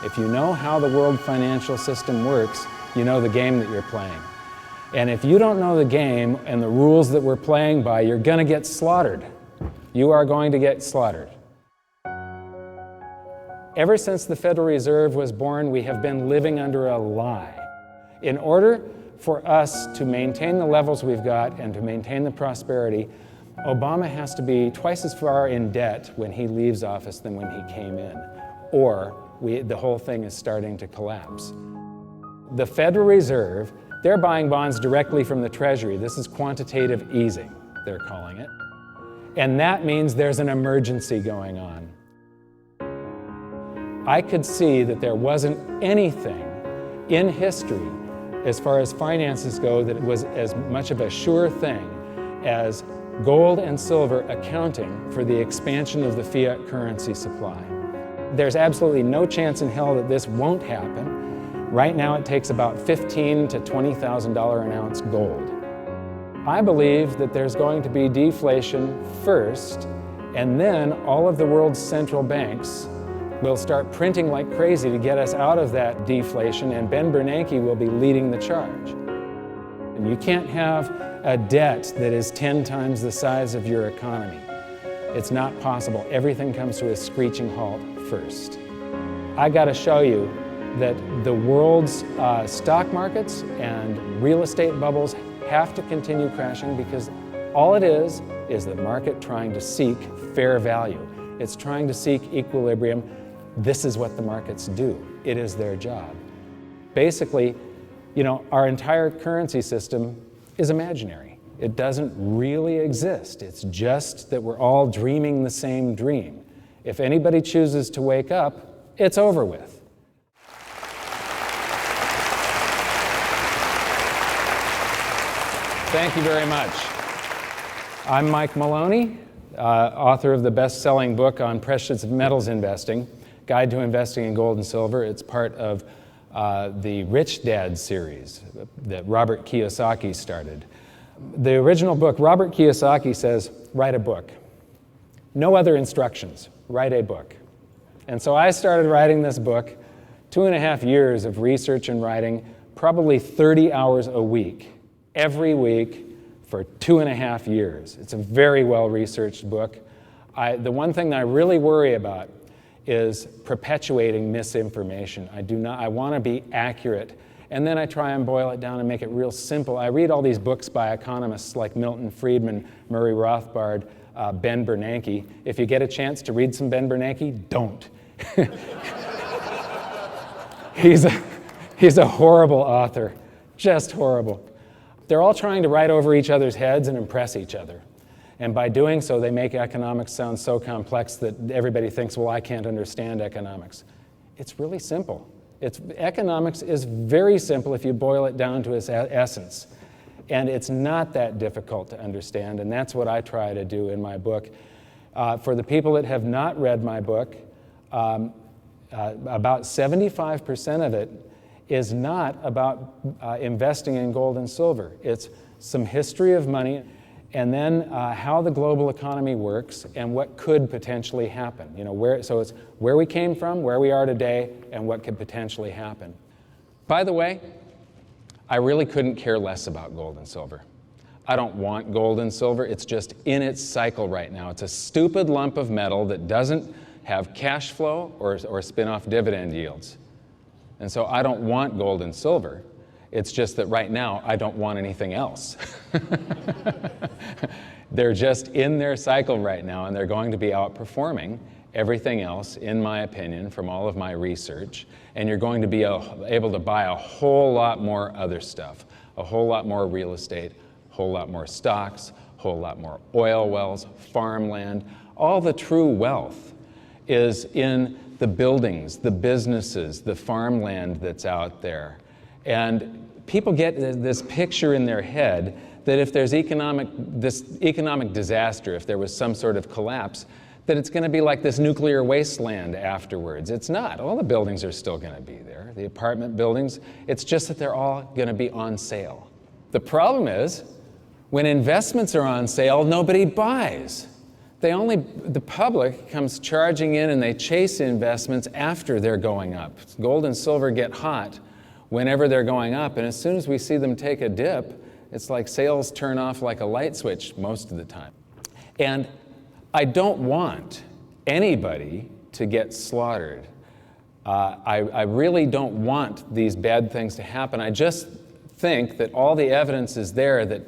If you know how the world financial system works, you know the game that you're playing. And if you don't know the game and the rules that we're playing by, you're going to get slaughtered. You are going to get slaughtered. Ever since the Federal Reserve was born, we have been living under a lie. In order for us to maintain the levels we've got and to maintain the prosperity, Obama has to be twice as far in debt when he leaves office than when he came in, or the whole thing is starting to collapse. The Federal Reserve, they're buying bonds directly from the Treasury. This is quantitative easing, they're calling it. And that means there's an emergency going on. I could see that there wasn't anything in history as far as finances go that was as much of a sure thing as gold and silver accounting for the expansion of the fiat currency supply. There's absolutely no chance in hell that this won't happen. Right now it takes about $15,000 to $20,000 an ounce gold. I believe that there's going to be deflation first, and then all of the world's central banks will start printing like crazy to get us out of that deflation, and Ben Bernanke will be leading the charge. And you can't have a debt that is 10 times the size of your economy. It's not possible. Everything comes to a screeching halt first. I got to show you that the world's stock markets and real estate bubbles have to continue crashing, because all it is the market trying to seek fair value. It's trying to seek equilibrium. This is what the markets do. It is their job. Basically, our entire currency system is imaginary. It doesn't really exist. It's just that we're all dreaming the same dream. If anybody chooses to wake up, it's over with. Thank you very much. I'm Mike Maloney, author of the best-selling book on precious metals investing, Guide to Investing in Gold and Silver. It's part of the Rich Dad series that Robert Kiyosaki started. The original book, Robert Kiyosaki says, write a book. No other instructions, write a book. And so I started writing this book, 2.5 years of research and writing, probably 30 hours a week, every week for 2.5 years. It's a very well-researched book. The one thing that I really worry about is perpetuating misinformation. I want to be accurate, and then I try and boil it down and make it real simple. I read all these books by economists like Milton Friedman, Murray Rothbard, Ben Bernanke. If you get a chance to read some Ben Bernanke, don't. He's a horrible author, just horrible. They're all trying to write over each other's heads and impress each other. And by doing so, they make economics sound so complex that everybody thinks, well, I can't understand economics. It's really simple. Economics is very simple if you boil it down to its essence. And it's not that difficult to understand, and that's what I try to do in my book. For the people that have not read my book, about 75% of it is not about investing in gold and silver. It's some history of money, and then how the global economy works and what could potentially happen. So it's where we came from, where we are today, and what could potentially happen. By the way, I really couldn't care less about gold and silver. I don't want gold and silver. It's just in its cycle right now. It's a stupid lump of metal that doesn't have cash flow or spin-off dividend yields. And so I don't want gold and silver. It's just that right now I don't want anything else. They're just in their cycle right now, and they're going to be outperforming everything else, in my opinion, from all of my research. And you're going to be able to buy a whole lot more other stuff, a whole lot more real estate, a whole lot more stocks, a whole lot more oil wells, farmland. All the true wealth is in the buildings, the businesses, the farmland that's out there. And people get this picture in their head that if there's this economic disaster, if there was some sort of collapse, that it's going to be like this nuclear wasteland afterwards. It's not. All the buildings are still going to be there, the apartment buildings. It's just that they're all going to be on sale. The problem is, when investments are on sale, nobody buys. The public comes charging in and they chase investments after they're going up. Gold and silver get hot whenever they're going up, and as soon as we see them take a dip, it's like sales turn off like a light switch most of the time. And I don't want anybody to get slaughtered. I really don't want these bad things to happen. I just think that all the evidence is there that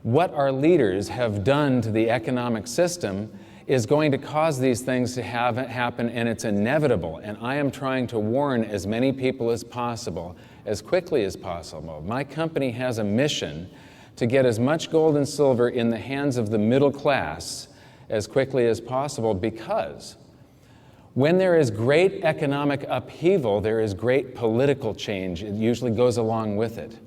what our leaders have done to the economic system is going to cause these things to happen, and it's inevitable. And I am trying to warn as many people as possible, as quickly as possible. My company has a mission to get as much gold and silver in the hands of the middle class as quickly as possible, because when there is great economic upheaval, there is great political change. It usually goes along with it.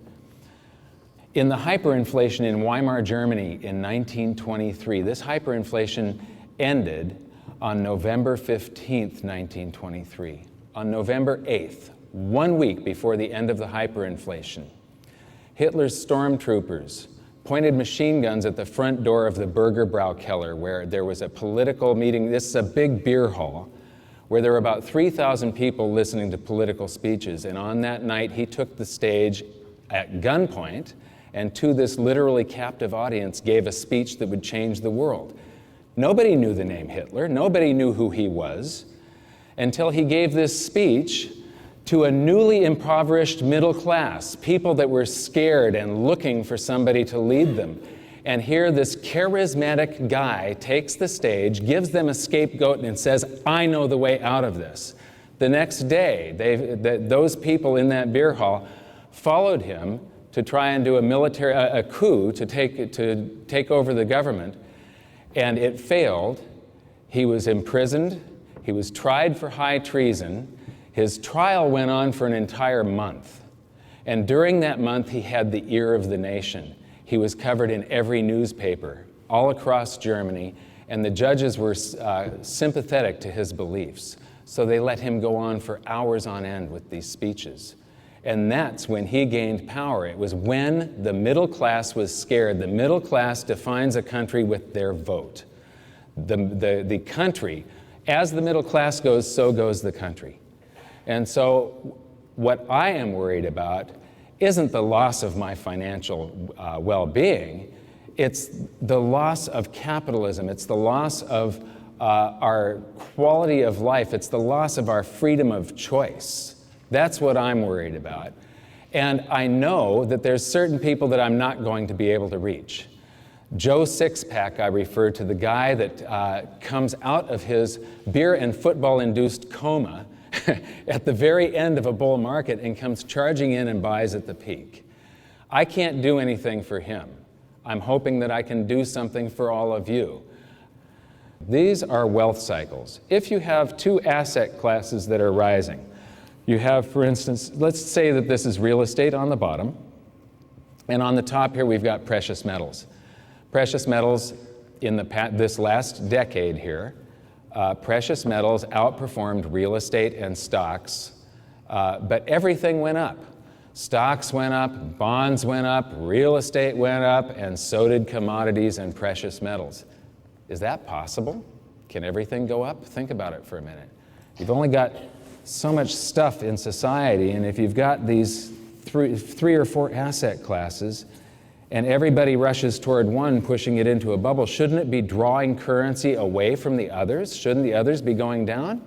In the hyperinflation in Weimar Germany in 1923, this hyperinflation ended on November 15th, 1923. On November 8th, 1 week before the end of the hyperinflation, Hitler's stormtroopers pointed machine guns at the front door of the Burger Braukeller, where there was a political meeting. This is a big beer hall where there were about 3,000 people listening to political speeches. And on that night, he took the stage at gunpoint and to this literally captive audience gave a speech that would change the world. Nobody knew the name Hitler. Nobody knew who he was until he gave this speech to a newly impoverished middle class, people that were scared and looking for somebody to lead them. And here this charismatic guy takes the stage, gives them a scapegoat, and says, I know the way out of this. The next day, those people in that beer hall followed him to try and do a coup to take over the government, and it failed. He was imprisoned. He was tried for high treason. His trial went on for an entire month, and during that month, he had the ear of the nation. He was covered in every newspaper all across Germany, and the judges were sympathetic to his beliefs, so they let him go on for hours on end with these speeches. And that's when he gained power. It was when the middle class was scared. The middle class defines a country with their vote. The country, as the middle class goes, so goes the country. And so what I am worried about isn't the loss of my financial well-being. It's the loss of capitalism. It's the loss of our quality of life. It's the loss of our freedom of choice. That's what I'm worried about. And I know that there's certain people that I'm not going to be able to reach. Joe Sixpack, I refer to, the guy that comes out of his beer and football-induced coma at the very end of a bull market and comes charging in and buys at the peak. I can't do anything for him. I'm hoping that I can do something for all of you. These are wealth cycles. If you have two asset classes that are rising, you have, for instance, let's say that this is real estate on the bottom, and on the top here we've got precious metals. Precious metals in this last decade here, precious metals outperformed real estate and stocks, but everything went up. Stocks went up, bonds went up, real estate went up, and so did commodities and precious metals. Is that possible? Can everything go up? Think about it for a minute. You've only got so much stuff in society, and if you've got these three or four asset classes, and everybody rushes toward one, pushing it into a bubble, shouldn't it be drawing currency away from the others? Shouldn't the others be going down?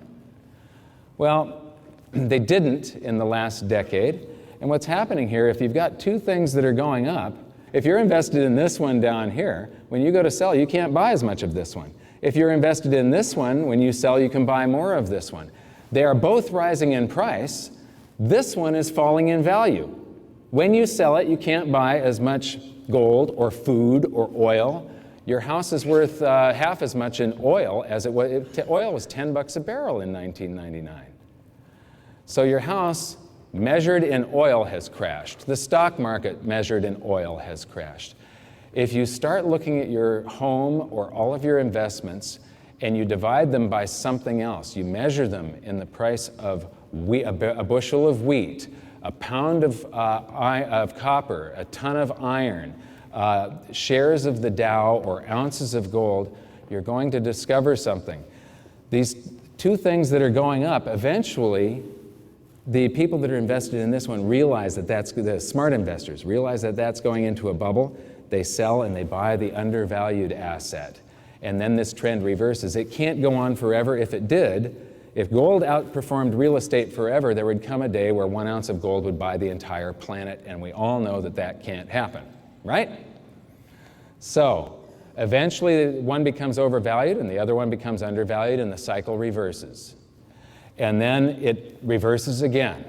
Well, they didn't in the last decade. And what's happening here, if you've got two things that are going up, if you're invested in this one down here, when you go to sell, you can't buy as much of this one. If you're invested in this one, when you sell, you can buy more of this one. They are both rising in price. This one is falling in value. When you sell it, you can't buy as much gold or food or oil. Your house is worth half as much in oil as it was. Oil was $10 a barrel in 1999. So your house measured in oil has crashed. The stock market measured in oil has crashed. If you start looking at your home or all of your investments and you divide them by something else, you measure them in the price of a bushel of wheat, a pound of copper, a ton of iron, shares of the Dow, or ounces of gold, you're going to discover something. These two things that are going up, eventually, the people that are invested in this one realize that the smart investors realize that that's going into a bubble. They sell and they buy the undervalued asset. And then this trend reverses. It can't go on forever. If it did, if gold outperformed real estate forever, there would come a day where 1 ounce of gold would buy the entire planet, and we all know that that can't happen, right? So, eventually one becomes overvalued and the other one becomes undervalued, and the cycle reverses. And then it reverses again.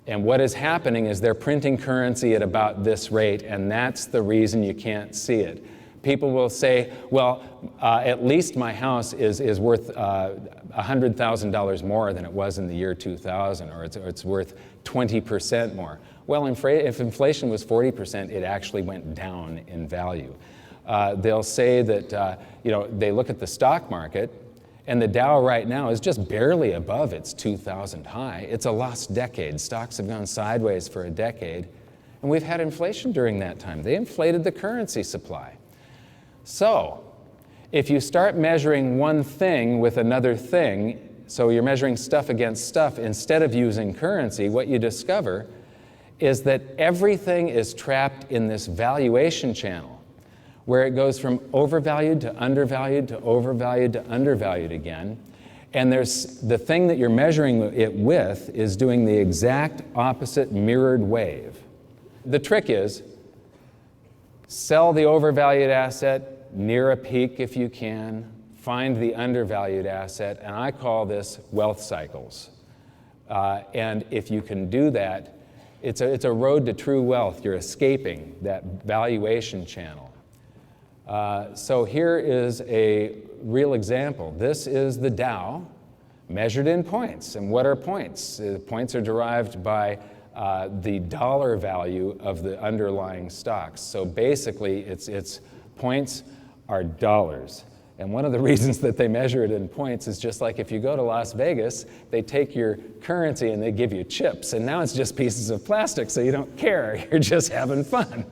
And what is happening is they're printing currency at about this rate, and that's the reason you can't see it. People will say, well, at least my house is worth $100,000 more than it was in the year 2000, or it's worth 20% more. Well, if inflation was 40%, it actually went down in value. They'll say that, they look at the stock market, and the Dow right now is just barely above its 2000 high. It's a lost decade. Stocks have gone sideways for a decade, and we've had inflation during that time. They inflated the currency supply. So, if you start measuring one thing with another thing, so you're measuring stuff against stuff instead of using currency, what you discover is that everything is trapped in this valuation channel, where it goes from overvalued to undervalued to overvalued to undervalued again. And there's the thing that you're measuring it with is doing the exact opposite mirrored wave. The trick is, sell the overvalued asset near a peak if you can, find the undervalued asset, and I call this wealth cycles. And if you can do that, it's a road to true wealth. You're escaping that valuation channel. So here is a real example. This is the Dow measured in points. And what are points? Points are derived by the dollar value of the underlying stocks. So basically, it's points are dollars. And one of the reasons that they measure it in points is just like if you go to Las Vegas, they take your currency and they give you chips, and now it's just pieces of plastic, so you don't care, you're just having fun.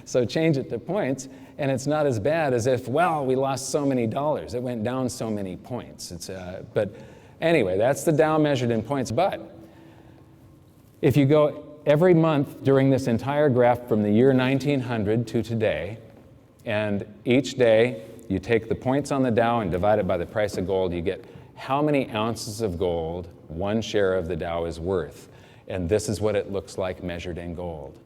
So change it to points, and it's not as bad as if, well, we lost so many dollars, it went down so many points. But anyway, that's the Dow measured in points. But if you go every month during this entire graph from the year 1900 to today, and each day you take the points on the Dow and divide it by the price of gold, you get how many ounces of gold one share of the Dow is worth. And this is what it looks like measured in gold.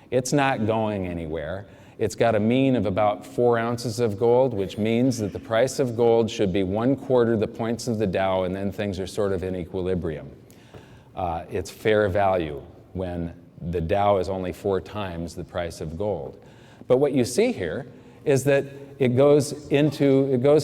It's not going anywhere. It's got a mean of about 4 ounces of gold, which means that the price of gold should be 1/4 the points of the Dow, and then things are sort of in equilibrium. It's fair value when the Dow is only 4 times the price of gold. But what you see here is that it goes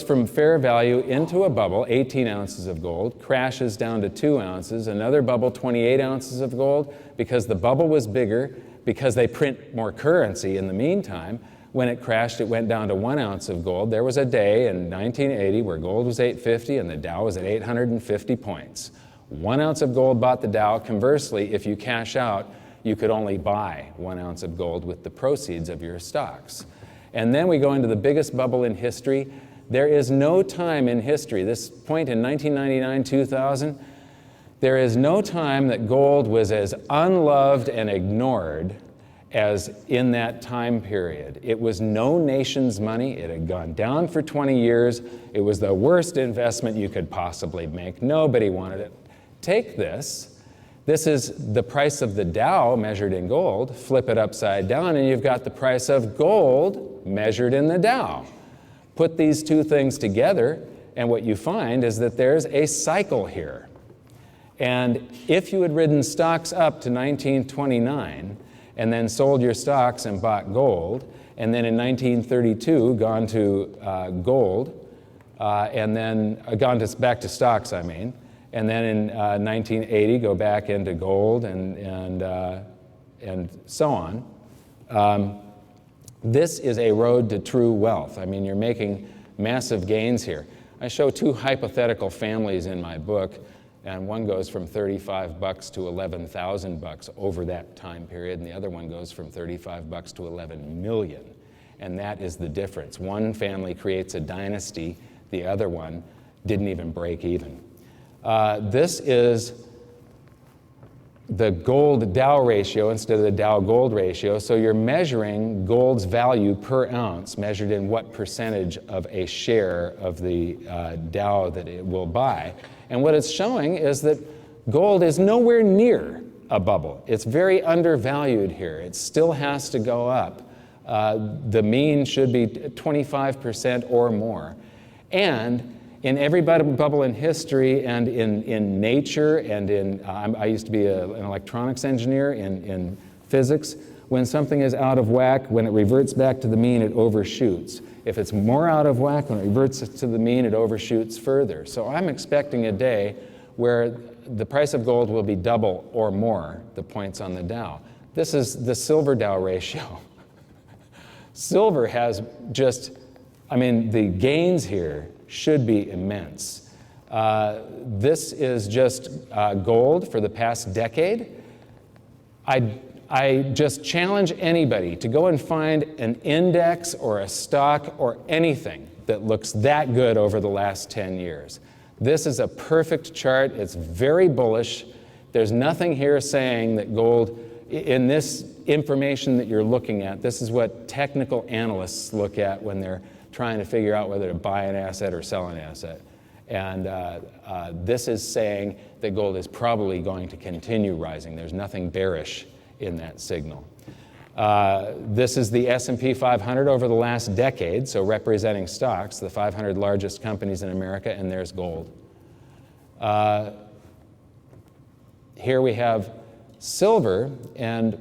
from fair value into a bubble, 18 ounces of gold, crashes down to 2 ounces, another bubble, 28 ounces of gold, because the bubble was bigger, because they print more currency in the meantime. When it crashed, it went down to 1 ounce of gold. There was a day in 1980 where gold was 850 and the Dow was at 850 points. 1 ounce of gold bought the Dow. Conversely, if you cash out, you could only buy 1 ounce of gold with the proceeds of your stocks. And then we go into the biggest bubble in history. There is no time in history, this point in 1999, 2000, there is no time that gold was as unloved and ignored as in that time period. It was no nation's money. It had gone down for 20 years. It was the worst investment you could possibly make. Nobody wanted it. Take this. This is the price of the Dow measured in gold. Flip it upside down and you've got the price of gold measured in the Dow. Put these two things together and what you find is that there's a cycle here. And if you had ridden stocks up to 1929 and then sold your stocks and bought gold, and then in 1932 gone to gold, and then back to stocks, I mean, and then in 1980 go back into gold and so on. This is a road to true wealth. I mean, you're making massive gains here. I show 2 hypothetical families in my book, and one goes from $35 to $11,000 over that time period, and the other one goes from $35 to $11 million. And that is the difference. One family creates a dynasty, the other one didn't even break even. This is the gold Dow ratio instead of the Dow gold ratio. So you're measuring gold's value per ounce, measured in what percentage of a share of the Dow that it will buy. And what it's showing is that gold is nowhere near a bubble. It's very undervalued here. It still has to go up. The mean should be 25% or more. And in every bubble in history and in nature and I used to be an electronics engineer in physics, when something is out of whack, when it reverts back to the mean, it overshoots. If it's more out of whack, when it reverts to the mean, it overshoots further. So I'm expecting a day where the price of gold will be double or more the points on the Dow. This is the silver Dow ratio. Silver has just, the gains here should be immense. This is just gold for the past decade. I just challenge anybody to go and find an index or a stock or anything that looks that good over the last 10 years. This is a perfect chart. It's very bullish. There's nothing here saying that gold, in this information that you're looking at, this is what technical analysts look at when they're trying to figure out whether to buy an asset or sell an asset. And this is saying that gold is probably going to continue rising. There's nothing bearish in that signal. This is the S&P 500 over the last decade, so representing stocks, the 500 largest companies in America, and there's gold. Here we have silver, and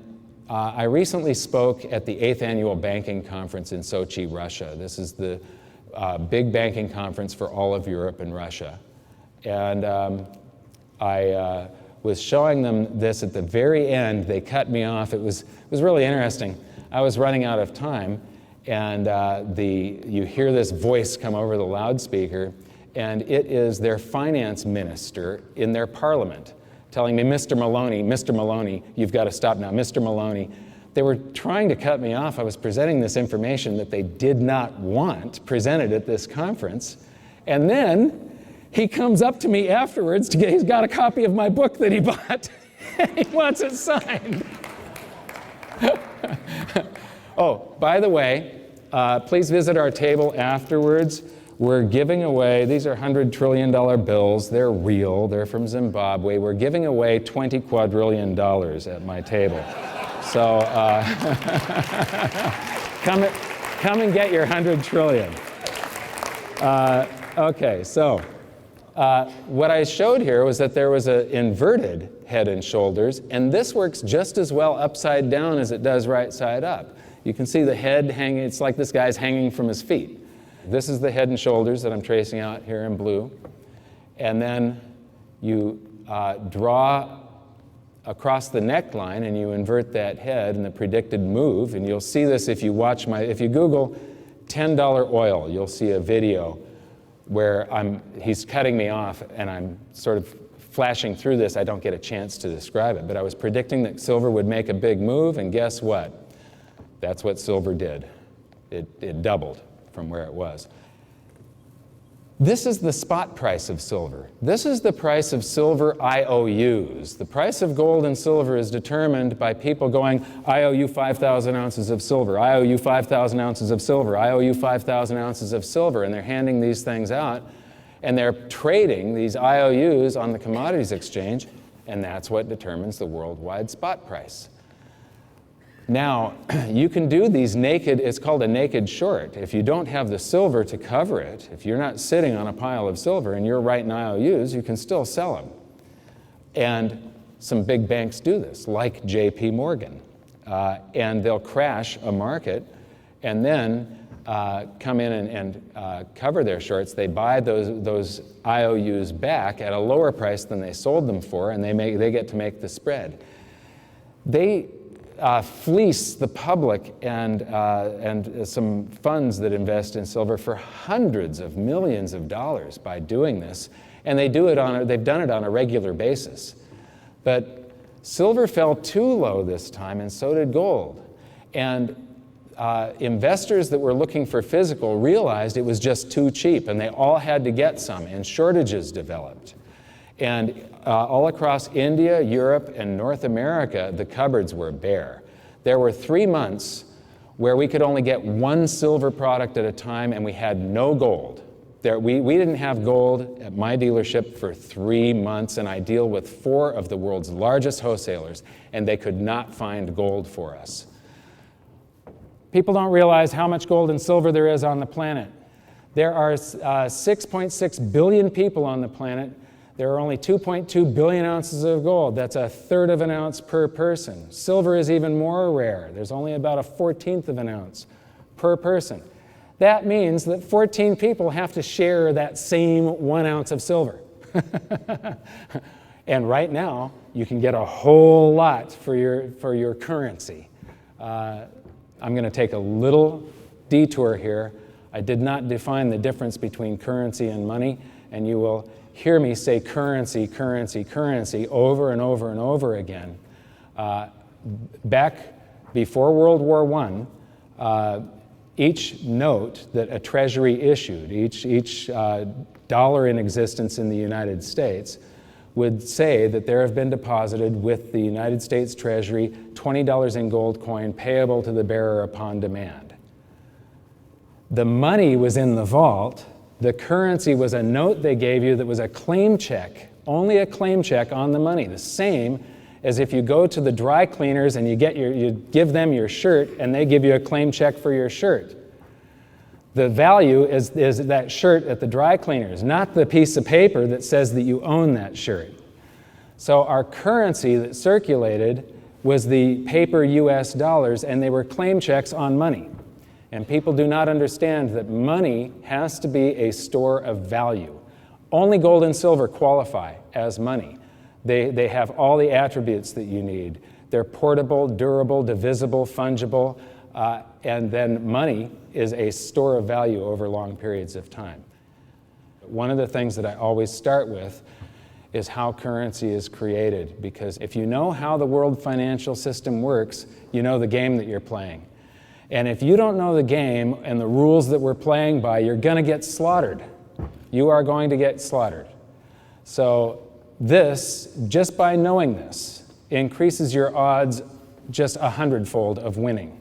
I recently spoke at the 8th Annual Banking Conference in Sochi, Russia. This is the big banking conference for all of Europe and Russia. And I was showing them this at the very end. They cut me off. It was really interesting. I was running out of time, and you hear this voice come over the loudspeaker, and it is their finance minister in their parliament telling me, Mr. Maloney, you've got to stop now, Mr. Maloney. They were trying to cut me off. I was presenting this information that they did not want presented at this conference. And then he comes up to me afterwards he's got a copy of my book that he bought, and he wants it signed. Oh, by the way, please visit our table afterwards. We're giving away, these are $100 trillion bills. They're real. They're from Zimbabwe. We're giving away $20 quadrillion at my table. So come and get your 100 trillion. Okay, so what I showed here was that there was an inverted head and shoulders, and this works just as well upside down as it does right side up. You can see the head hanging. It's like this guy's hanging from his feet. This is the head and shoulders that I'm tracing out here in blue. And then you draw across the neckline and you invert that head and the predicted move. And you'll see this if you Google $10 oil, you'll see a video where he's cutting me off and I'm sort of flashing through this. I don't get a chance to describe it, but I was predicting that silver would make a big move, and guess what? That's what silver did. It doubled from where it was. This is the spot price of silver. This is the price of silver IOUs. The price of gold and silver is determined by people going, I owe you 5,000 ounces of silver, I owe you 5,000 ounces of silver, I owe you 5,000 ounces of silver, and they're handing these things out, and they're trading these IOUs on the commodities exchange, and that's what determines the worldwide spot price. Now, you can do these naked, it's called a naked short. If you don't have the silver to cover it, if you're not sitting on a pile of silver and you're writing IOUs, you can still sell them. And some big banks do this, like JP Morgan. And they'll crash a market and then come in and cover their shorts. They buy those IOUs back at a lower price than they sold them for, and they get to make the spread. They fleece the public and some funds that invest in silver for hundreds of millions of dollars by doing this, and they've done it on a regular basis. But silver fell too low this time, and so did gold. And investors that were looking for physical realized it was just too cheap, and they all had to get some, and shortages developed. And all across India, Europe, and North America, the cupboards were bare. There were 3 months where we could only get one silver product at a time, and we had no gold. We didn't have gold at my dealership for 3 months, and I deal with 4 of the world's largest wholesalers, and they could not find gold for us. People don't realize how much gold and silver there is on the planet. There are 6.6 billion people on the planet. There are only 2.2 billion ounces of gold. That's 1/3 of an ounce per person. Silver is even more rare. There's only about 1/14 of an ounce per person. That means that 14 people have to share that same 1 ounce of silver. And right now, you can get a whole lot for your currency. I'm going to take a little detour here. I did not define the difference between currency and money, and you will hear me say currency, currency, currency over and over and over again. Back before World War I, each note that a treasury issued, each dollar in existence in the United States, would say that there have been deposited with the United States Treasury $20 in gold coin payable to the bearer upon demand. The money was in the vault. The currency was a note they gave you that was a claim check, only a claim check on the money, the same as if you go to the dry cleaners and you give them your shirt and they give you a claim check for your shirt. The value is that shirt at the dry cleaners, not the piece of paper that says that you own that shirt. So our currency that circulated was the paper US dollars, and they were claim checks on money. And people do not understand that money has to be a store of value. Only gold and silver qualify as money. They have all the attributes that you need. They're portable, durable, divisible, fungible, and then money is a store of value over long periods of time. One of the things that I always start with is how currency is created, because if you know how the world financial system works, you know the game that you're playing. And if you don't know the game and the rules that we're playing by, you're going to get slaughtered. You are going to get slaughtered. So this, just by knowing this, increases your odds just 100-fold of winning.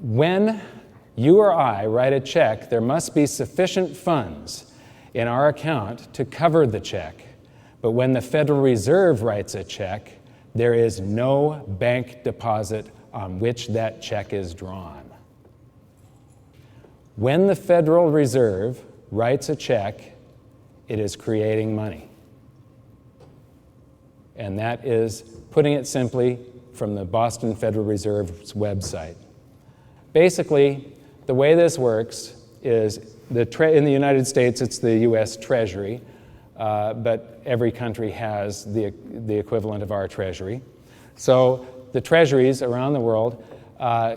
When you or I write a check, there must be sufficient funds in our account to cover the check. But when the Federal Reserve writes a check, there is no bank deposit on which that check is drawn. When the Federal Reserve writes a check, it is creating money. And that is, putting it simply, from the Boston Federal Reserve's website. Basically, the way this works is in the United States, it's the US Treasury, but every country has the equivalent of our Treasury. So the treasuries around the world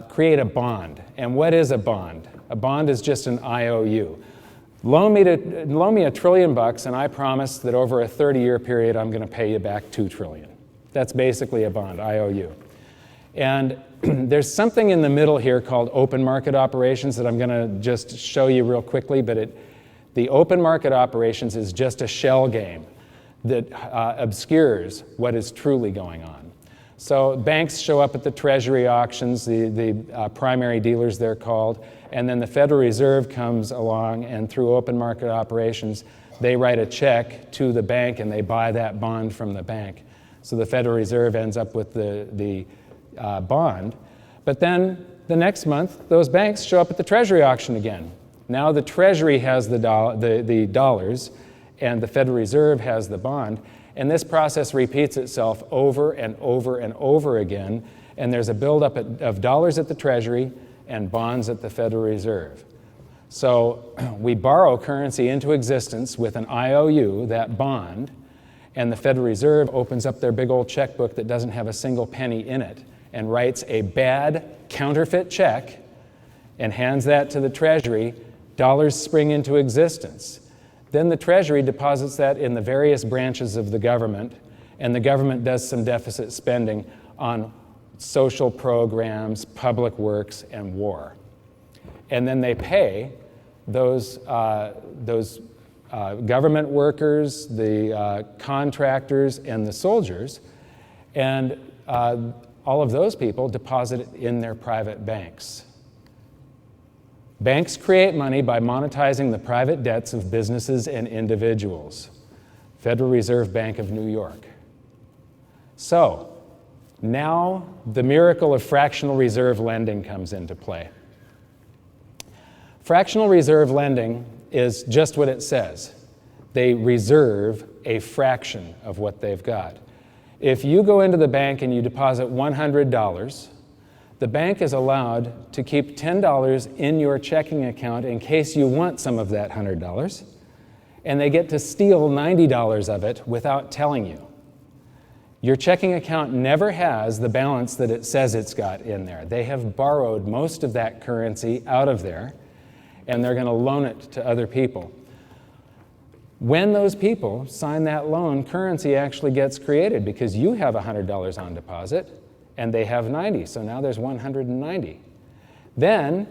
create a bond. And what is a bond? A bond is just an IOU. Loan me $1 trillion, and I promise that over a 30-year period, I'm going to pay you back $2 trillion. That's basically a bond, IOU. And there's something in the middle here called open market operations that I'm going to just show you real quickly, but the open market operations is just a shell game that obscures what is truly going on. So banks show up at the Treasury auctions, the primary dealers they're called, and then the Federal Reserve comes along, and through open market operations, they write a check to the bank and they buy that bond from the bank. So the Federal Reserve ends up with the bond. But then the next month, those banks show up at the Treasury auction again. Now the Treasury has the dollars and the Federal Reserve has the bond, and this process repeats itself over and over and over again, and there's a buildup of dollars at the Treasury and bonds at the Federal Reserve. So we borrow currency into existence with an IOU, that bond, and the Federal Reserve opens up their big old checkbook that doesn't have a single penny in it and writes a bad counterfeit check and hands that to the Treasury. Dollars spring into existence. Then the Treasury deposits that in the various branches of the government, and the government does some deficit spending on social programs, public works, and war. And then they pay those government workers, the contractors, and the soldiers, and all of those people deposit it in their private banks. Banks create money by monetizing the private debts of businesses and individuals. Federal Reserve Bank of New York. So, now the miracle of fractional reserve lending comes into play. Fractional reserve lending is just what it says. They reserve a fraction of what they've got. If you go into the bank and you deposit $100, the bank is allowed to keep $10 in your checking account in case you want some of that $100, and they get to steal $90 of it without telling you. Your checking account never has the balance that it says it's got in there. They have borrowed most of that currency out of there, and they're going to loan it to other people. When those people sign that loan, currency actually gets created because you have $100 on deposit and they have 90, so now there's 190. Then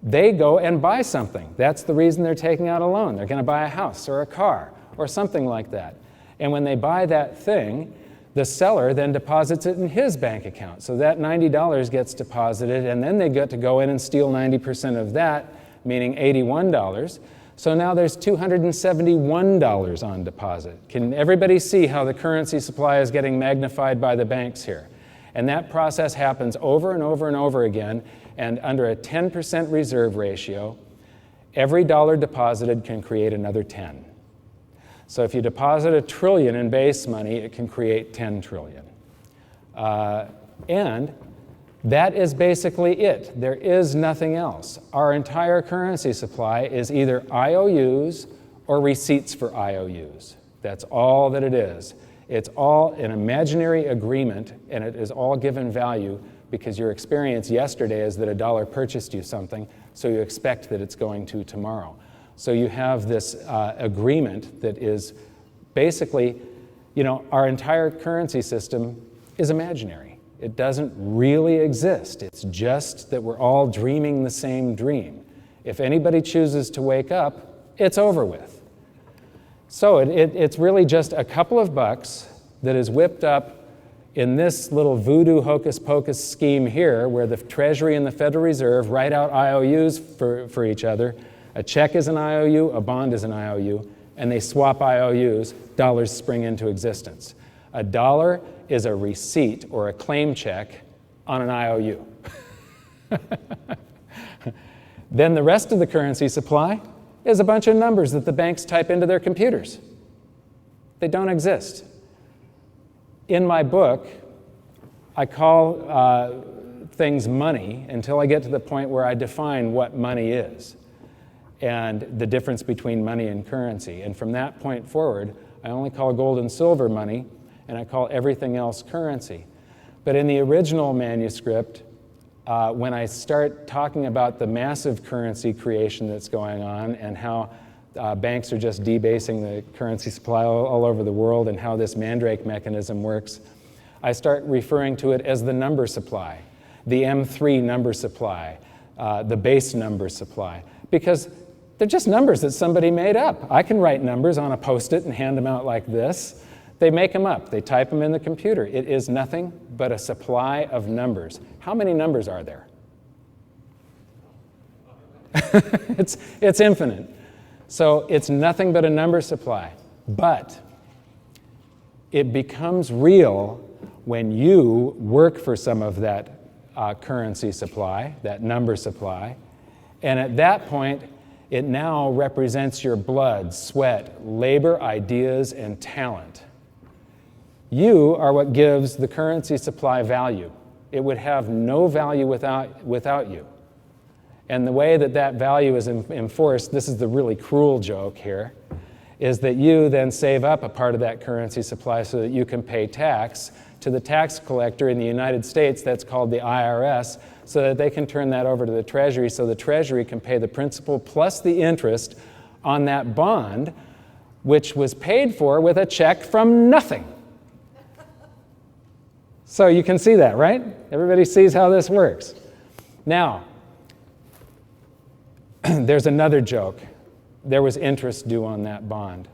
they go and buy something. That's the reason they're taking out a loan. They're going to buy a house or a car or something like that. And when they buy that thing, the seller then deposits it in his bank account. So that $90 gets deposited, and then they get to go in and steal 90% of that, meaning $81. So now there's $271 on deposit. Can everybody see how the currency supply is getting magnified by the banks here? And that process happens over and over and over again, and under a 10% reserve ratio, every dollar deposited can create another 10. So if you deposit $1 trillion in base money, it can create 10 trillion. And that is basically it. There is nothing else. Our entire currency supply is either IOUs or receipts for IOUs. That's all that it is. It's all an imaginary agreement, and it is all given value because your experience yesterday is that $1 purchased you something, so you expect that it's going to tomorrow. So you have this agreement that is basically, our entire currency system is imaginary. It doesn't really exist. It's just that we're all dreaming the same dream. If anybody chooses to wake up, it's over with. So it's really just a couple of bucks that is whipped up in this little voodoo hocus pocus scheme here, where the Treasury and the Federal Reserve write out IOUs for each other. A check is an IOU, a bond is an IOU, and they swap IOUs, dollars spring into existence. $1 is a receipt or a claim check on an IOU. Then the rest of the currency supply is a bunch of numbers that the banks type into their computers. They don't exist. In my book, I call things money until I get to the point where I define what money is and the difference between money and currency. And from that point forward, I only call gold and silver money, and I call everything else currency. But in the original manuscript, when I start talking about the massive currency creation that's going on and how banks are just debasing the currency supply all over the world and how this Mandrake mechanism works, I start referring to it as the number supply, the M3 number supply, the base number supply, because they're just numbers that somebody made up. I can write numbers on a Post-it and hand them out like this. They make them up. They type them in the computer. It is nothing but a supply of numbers. How many numbers are there? It's infinite. So it's nothing but a number supply. But it becomes real when you work for some of that currency supply, that number supply, and at that point, it now represents your blood, sweat, labor, ideas, and talent. You are what gives the currency supply value. It would have no value without you. And the way that that value is enforced, this is the really cruel joke here, is that you then save up a part of that currency supply so that you can pay tax to the tax collector in the United States, that's called the IRS, so that they can turn that over to the Treasury so the Treasury can pay the principal plus the interest on that bond, which was paid for with a check from nothing. So you can see that, right? Everybody sees how this works. Now, there's another joke. There was interest due on that bond.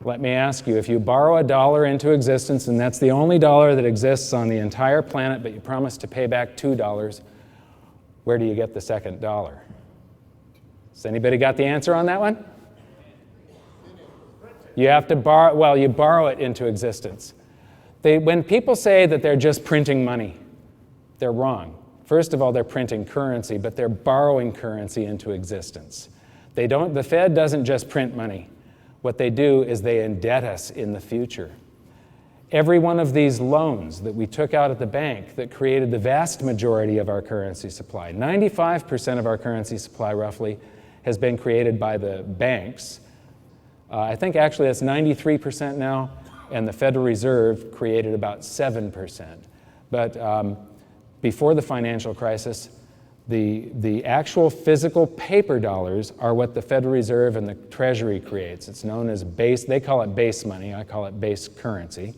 Let me ask you, if you borrow a dollar into existence, and that's the only dollar that exists on the entire planet, but you promise to pay back $2, where do you get the second dollar? Has anybody got the answer on that one? You have to borrow, well, you borrow it into existence. When people say that they're just printing money, they're wrong. First of all, they're printing currency, but they're borrowing currency into existence. The Fed doesn't just print money. What they do is they indebt us in the future. Every one of these loans that we took out at the bank that created the vast majority of our currency supply, 95% of our currency supply roughly, has been created by the banks. I think actually that's 93% now, and the Federal Reserve created about 7%. But before the financial crisis, the actual physical paper dollars are what the Federal Reserve and the Treasury creates. It's known as base, they call it base money, I call it base currency.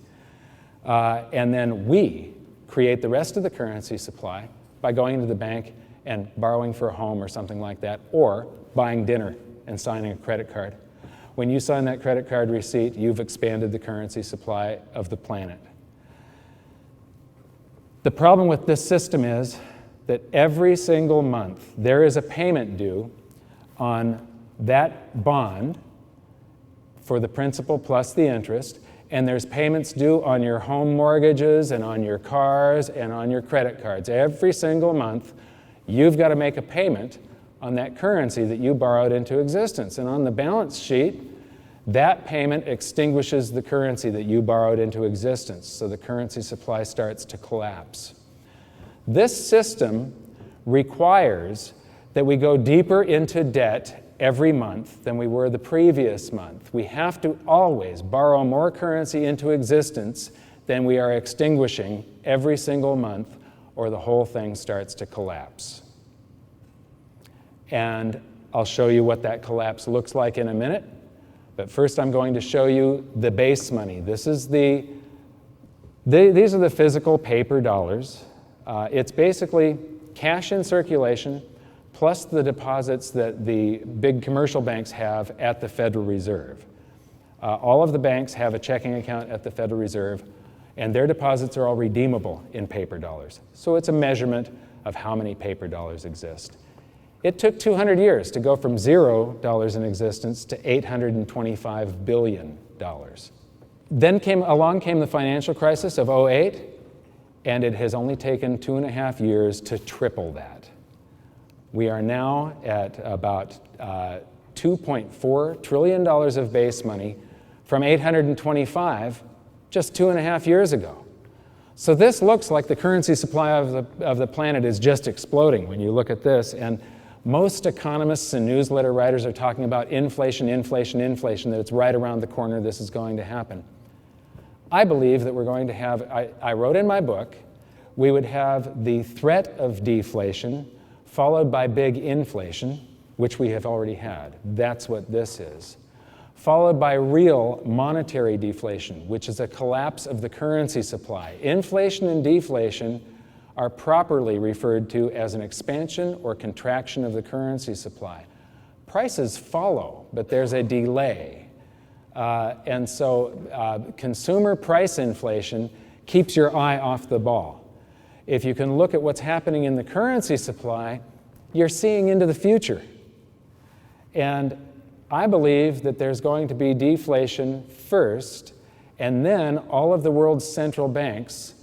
And then we create the rest of the currency supply by going to the bank and borrowing for a home or something like that, or buying dinner and signing a credit card. When you sign that credit card receipt, you've expanded the currency supply of the planet. The problem with this system is that every single month there is a payment due on that bond for the principal plus the interest, and there's payments due on your home mortgages and on your cars and on your credit cards. Every single month, you've got to make a payment on that currency that you borrowed into existence. And on the balance sheet, that payment extinguishes the currency that you borrowed into existence, so the currency supply starts to collapse. This system requires that we go deeper into debt every month than we were the previous month. We have to always borrow more currency into existence than we are extinguishing every single month, or the whole thing starts to collapse. And I'll show you what that collapse looks like in a minute. But first I'm going to show you the base money. These are the physical paper dollars. It's basically cash in circulation plus the deposits that the big commercial banks have at the Federal Reserve. All of the banks have a checking account at the Federal Reserve, and their deposits are all redeemable in paper dollars. So it's a measurement of how many paper dollars exist. It took 200 years to go from $0 in existence to $825 billion. Then along came the financial crisis of '08, and it has only taken 2.5 years to triple that. We are now at about $2.4 trillion of base money from 825 just 2.5 years ago. So this looks like the currency supply of the planet is just exploding when you look at this. And most economists and newsletter writers are talking about inflation, inflation, inflation, that it's right around the corner, this is going to happen. I believe that we're going to have, I wrote in my book, we would have the threat of deflation followed by big inflation, which we have already had. That's what this is. Followed by real monetary deflation, which is a collapse of the currency supply. Inflation and deflation are properly referred to as an expansion or contraction of the currency supply. Prices follow, but there's a delay. And so consumer price inflation keeps your eye off the ball. If you can look at what's happening in the currency supply, you're seeing into the future. And I believe that there's going to be deflation first, and then all of the world's central banks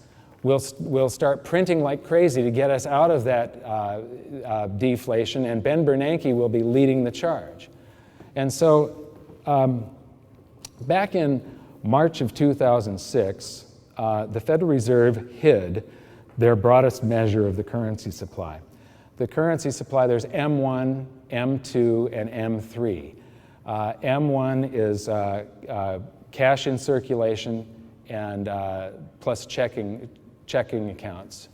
will start printing like crazy to get us out of that deflation, and Ben Bernanke will be leading the charge. And so back in March of 2006, the Federal Reserve hid their broadest measure of the currency supply. The currency supply, there's M1, M2, and M3. M1 is cash in circulation and plus checking accounts.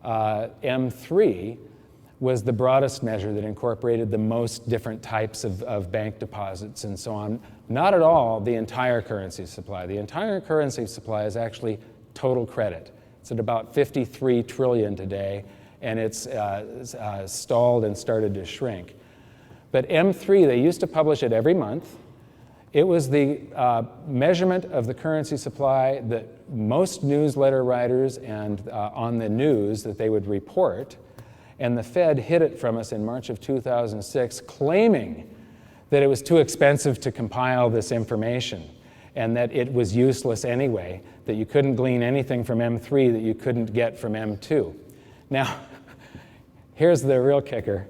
M3 was the broadest measure that incorporated the most different types of bank deposits and so on. Not at all the entire currency supply. The entire currency supply is actually total credit. It's at about 53 trillion today, and it's stalled and started to shrink. But M3, they used to publish it every month. It was the measurement of the currency supply that most newsletter writers and on the news that they would report. And the Fed hid it from us in March of 2006, claiming that it was too expensive to compile this information and that it was useless anyway, that you couldn't glean anything from M3 that you couldn't get from M2. Now, here's the real kicker.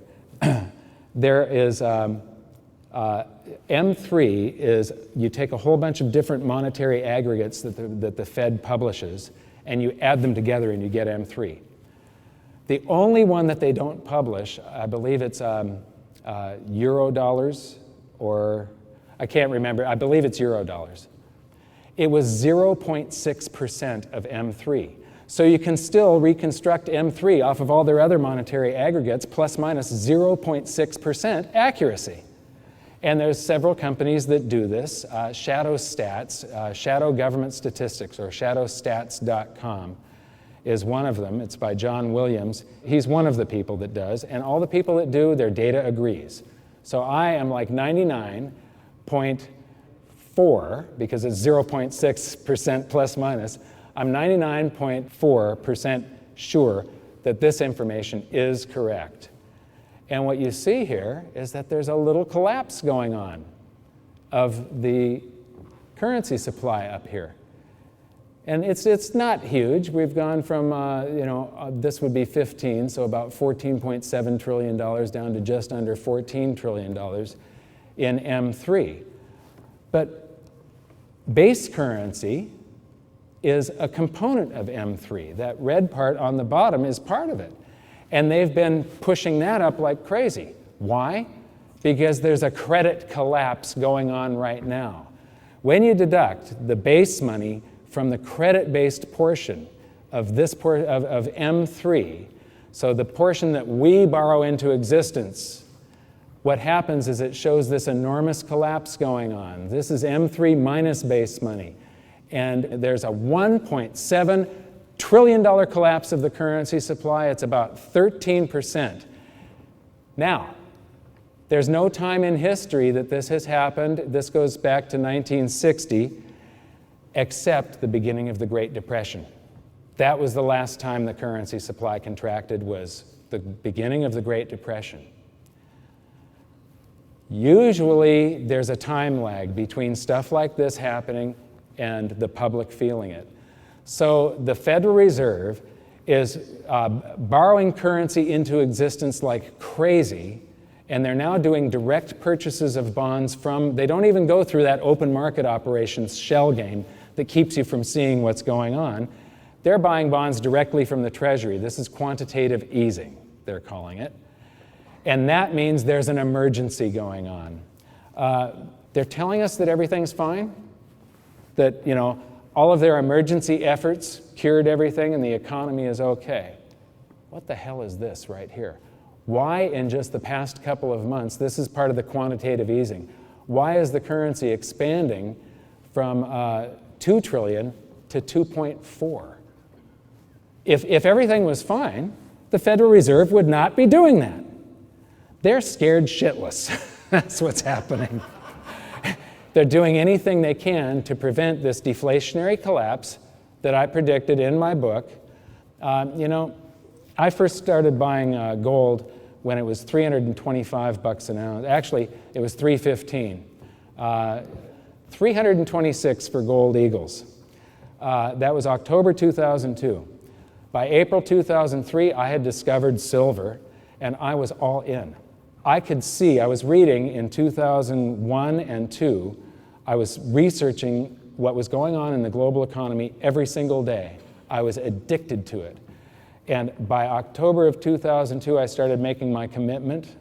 There is M3 is you take a whole bunch of different monetary aggregates that the Fed publishes, and you add them together and you get M3. The only one that they don't publish, I believe it's Euro dollars, or I can't remember, I believe it's Euro dollars. It was 0.6% of M3. So you can still reconstruct M3 off of all their other monetary aggregates, plus minus 0.6% accuracy. And there's several companies that do this. Shadow Stats, Shadow Government Statistics, or shadowstats.com is one of them. It's by John Williams. He's one of the people that does. And all the people that do, their data agrees. So I am like 99.4, because it's 0.6% plus minus. I'm 99.4% sure that this information is correct. And what you see here is that there's a little collapse going on of the currency supply up here. And it's not huge. We've gone from, this would be 15, so about $14.7 trillion down to just under $14 trillion in M3. But base currency is a component of M3. That red part on the bottom is part of it. And they've been pushing that up like crazy. Why? Because there's a credit collapse going on right now. When you deduct the base money from the credit-based portion of this of M3, so the portion that we borrow into existence, what happens is it shows this enormous collapse going on. This is M3 minus base money. And there's a $1.7 trillion collapse of the currency supply. It's about 13%. Now, there's no time in history that this has happened. This goes back to 1960, except the beginning of the Great Depression. That was the last time the currency supply contracted, was the beginning of the Great Depression. Usually, there's a time lag between stuff like this happening and the public feeling it. So the Federal Reserve is borrowing currency into existence like crazy, and they're now doing direct purchases of bonds from, they don't even go through that open market operations shell game that keeps you from seeing what's going on. They're buying bonds directly from the Treasury. This is quantitative easing, they're calling it. And that means there's an emergency going on. They're telling us that everything's fine, that, all of their emergency efforts cured everything and the economy is okay. What the hell is this right here? Why in just the past couple of months, this is part of the quantitative easing, why is the currency expanding from 2 trillion to 2.4? If everything was fine, the Federal Reserve would not be doing that. They're scared shitless. That's what's happening. They're doing anything they can to prevent this deflationary collapse that I predicted in my book. I first started buying gold when it was $325 an ounce. Actually, it was $315. 326 for Gold Eagles. That was October 2002. By April 2003, I had discovered silver, and I was all in. I could see, I was reading in 2001 and 2, I was researching what was going on in the global economy every single day. I was addicted to it. And by October of 2002, I started making my commitment.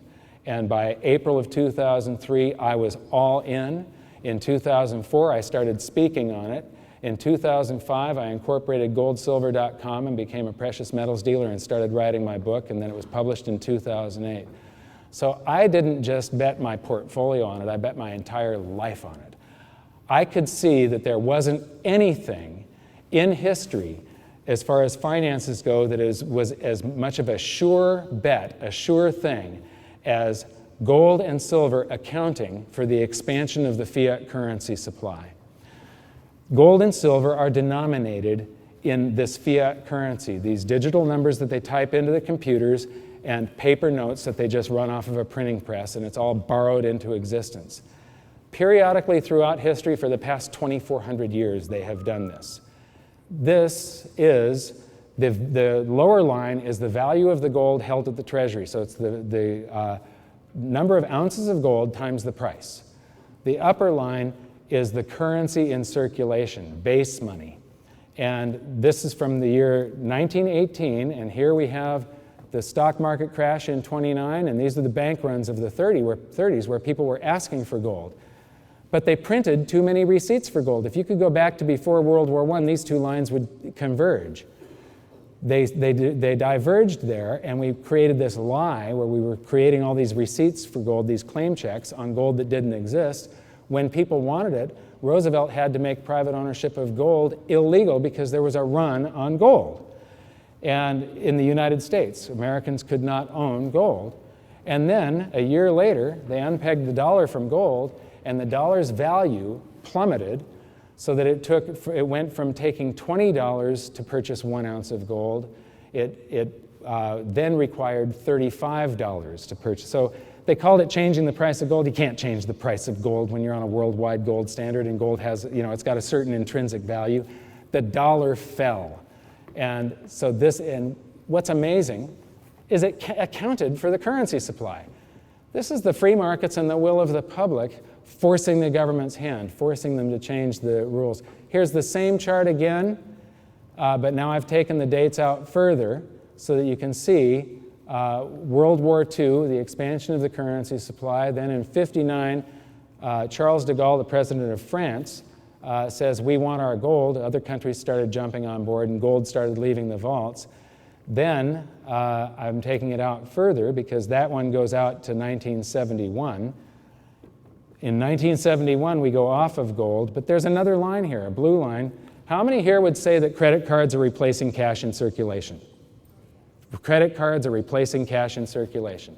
And by April of 2003, I was all in. In 2004, I started speaking on it. In 2005, I incorporated goldsilver.com and became a precious metals dealer and started writing my book, and then it was published in 2008. So I didn't just bet my portfolio on it, I bet my entire life on it. I could see that there wasn't anything in history as far as finances go that was as much of a sure bet, a sure thing, as gold and silver accounting for the expansion of the fiat currency supply. Gold and silver are denominated in this fiat currency, these digital numbers that they type into the computers and paper notes that they just run off of a printing press, and it's all borrowed into existence. Periodically throughout history for the past 2,400 years, they have done this. This is, the lower line is the value of the gold held at the treasury. So it's the number of ounces of gold times the price. The upper line is the currency in circulation, base money. And this is from the year 1918, and here we have the stock market crash in 29, and these are the bank runs of the 30s where people were asking for gold. But they printed too many receipts for gold. If you could go back to before World War I, these two lines would converge. They diverged there, and we created this lie where we were creating all these receipts for gold, these claim checks on gold that didn't exist. When people wanted it, Roosevelt had to make private ownership of gold illegal because there was a run on gold. And in the United States, Americans could not own gold. And then, a year later, they unpegged the dollar from gold, and the dollar's value plummeted so that it went from taking $20 to purchase 1 ounce of gold. It then required $35 to purchase. So they called it changing the price of gold. You can't change the price of gold when you're on a worldwide gold standard, and gold has, it's got a certain intrinsic value. The dollar fell. And so and what's amazing is it accounted for the currency supply. This is the free markets and the will of the public forcing the government's hand, forcing them to change the rules. Here's the same chart again, but now I've taken the dates out further so that you can see World War II, the expansion of the currency supply. Then in '59, Charles de Gaulle, the president of France, says, we want our gold. Other countries started jumping on board, and gold started leaving the vaults. Then I'm taking it out further because that one goes out to 1971. In 1971, we go off of gold, but there's another line here, a blue line. How many here would say that credit cards are replacing cash in circulation? Credit cards are replacing cash in circulation.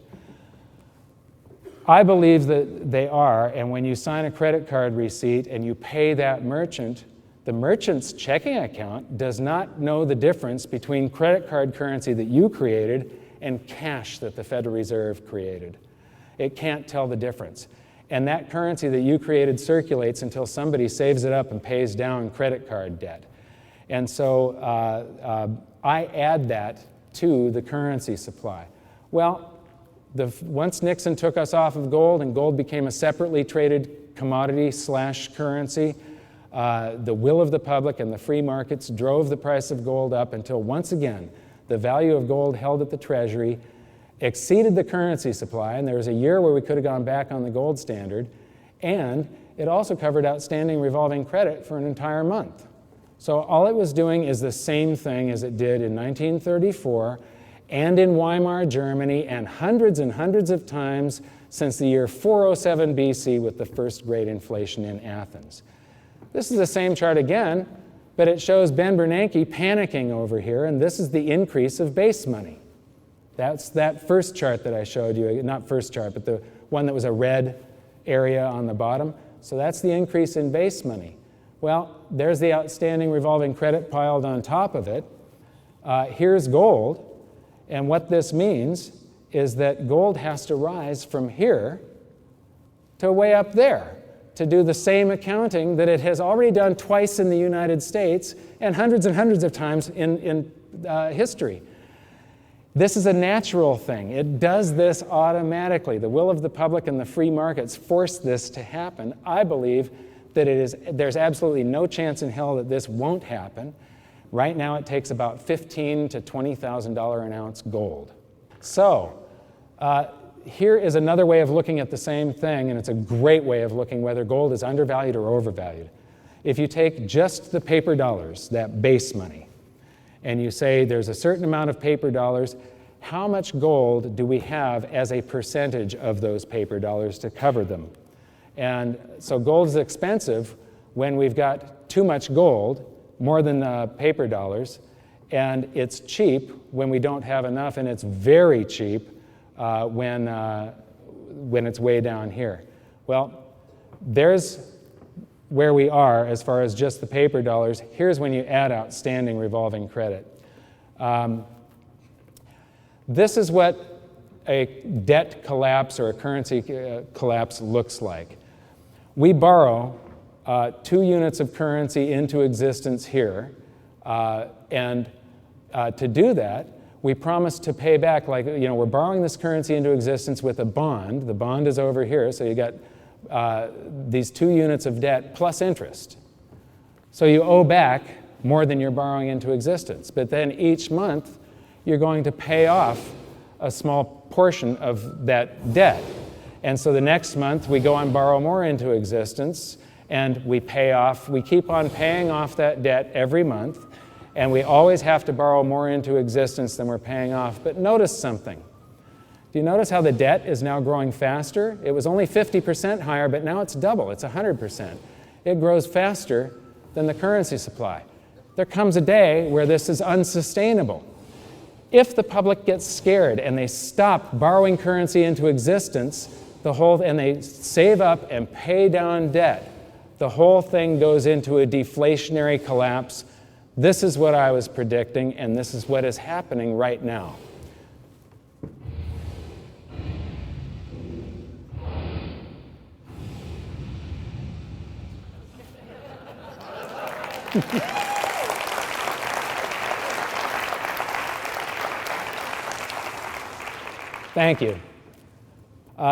I believe that they are, and when you sign a credit card receipt and you pay that merchant, the merchant's checking account does not know the difference between credit card currency that you created and cash that the Federal Reserve created. It can't tell the difference. And that currency that you created circulates until somebody saves it up and pays down credit card debt. And so I add that to the currency supply. Well, once Nixon took us off of gold and gold became a separately traded commodity/currency, the will of the public and the free markets drove the price of gold up until once again the value of gold held at the Treasury exceeded the currency supply, and there was a year where we could have gone back on the gold standard, and it also covered outstanding revolving credit for an entire month. So all it was doing is the same thing as it did in 1934 and in Weimar Germany and hundreds of times since the year 407 BC with the first great inflation in Athens. This is the same chart again, but it shows Ben Bernanke panicking over here, and this is the increase of base money. That's that first chart that I showed you, not first chart, but the one that was a red area on the bottom. So that's the increase in base money. Well, there's the outstanding revolving credit piled on top of it. Here's gold, and what this means is that gold has to rise from here to way up there to do the same accounting that it has already done twice in the United States and hundreds of times in history. This is a natural thing. It does this automatically. The will of the public and the free markets force this to happen. I believe that there's absolutely no chance in hell that this won't happen. Right now it takes about $15,000 to $20,000 an ounce gold. So here is another way of looking at the same thing, and it's a great way of looking whether gold is undervalued or overvalued. If you take just the paper dollars, that base money, and you say there's a certain amount of paper dollars, how much gold do we have as a percentage of those paper dollars to cover them? And so gold is expensive when we've got too much gold, more than paper dollars, and it's cheap when we don't have enough, and it's very cheap when it's way down here. Well, there's where we are as far as just the paper dollars. Here's when you add outstanding revolving credit. This is what a debt collapse or a currency collapse looks like. We borrow 2 units of currency into existence here, and to do that, we promise to pay back, like, we're borrowing this currency into existence with a bond. The bond is over here, so you got these 2 units of debt plus interest. So you owe back more than you're borrowing into existence. But then each month, you're going to pay off a small portion of that debt. And so the next month, we go and borrow more into existence, and we keep on paying off that debt every month, and we always have to borrow more into existence than we're paying off. But notice something. Do you notice how the debt is now growing faster? It was only 50% higher, but now it's double. It's 100%. It grows faster than the currency supply. There comes a day where this is unsustainable. If the public gets scared and they stop borrowing currency into existence, and they save up and pay down debt, the whole thing goes into a deflationary collapse. This is what I was predicting, and this is what is happening right now. Thank you.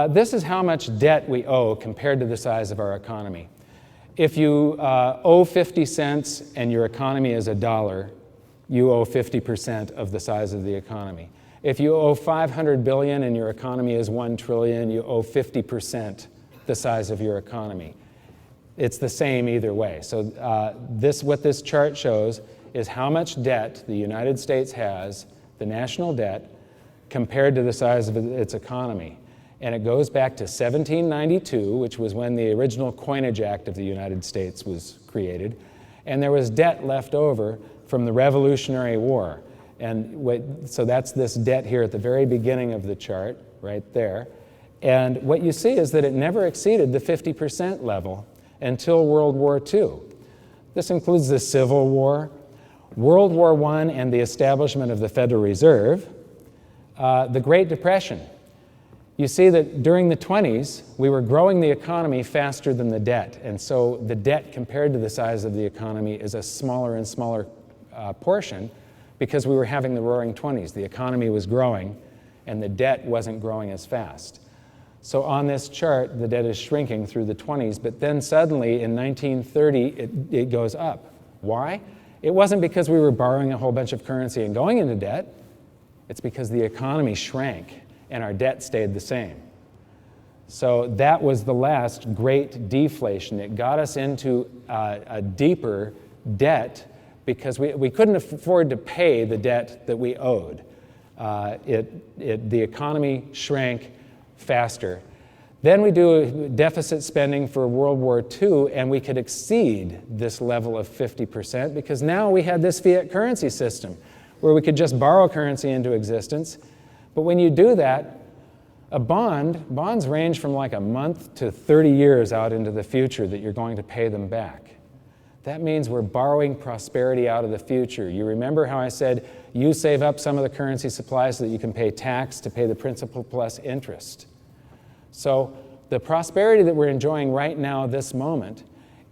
This is how much debt we owe compared to the size of our economy. If you owe 50 cents and your economy is $1, you owe 50% of the size of the economy. If you owe 500 billion and your economy is 1 trillion, you owe 50% the size of your economy. It's the same either way. So what this chart shows is how much debt the United States has, the national debt, compared to the size of its economy. And it goes back to 1792, which was when the original Coinage Act of the United States was created. And there was debt left over from the Revolutionary War. And so that's this debt here at the very beginning of the chart, right there. And what you see is that it never exceeded the 50% level until World War II. This includes the Civil War, World War I and the establishment of the Federal Reserve, the Great Depression. You see that during the 20s, we were growing the economy faster than the debt. And so the debt compared to the size of the economy is a smaller and smaller portion because we were having the roaring 20s. The economy was growing and the debt wasn't growing as fast. So on this chart, the debt is shrinking through the 20s, but then suddenly in 1930, it goes up. Why? It wasn't because we were borrowing a whole bunch of currency and going into debt. It's because the economy shrank and our debt stayed the same. So that was the last great deflation. It got us into a deeper debt because we couldn't afford to pay the debt that we owed. The economy shrank faster. Then we do deficit spending for World War II, and we could exceed this level of 50% because now we had this fiat currency system where we could just borrow currency into existence. But when you do that, bonds range from like a month to 30 years out into the future that you're going to pay them back. That means we're borrowing prosperity out of the future. You remember how I said you save up some of the currency supply so that you can pay tax to pay the principal plus interest. So the prosperity that we're enjoying right now, this moment,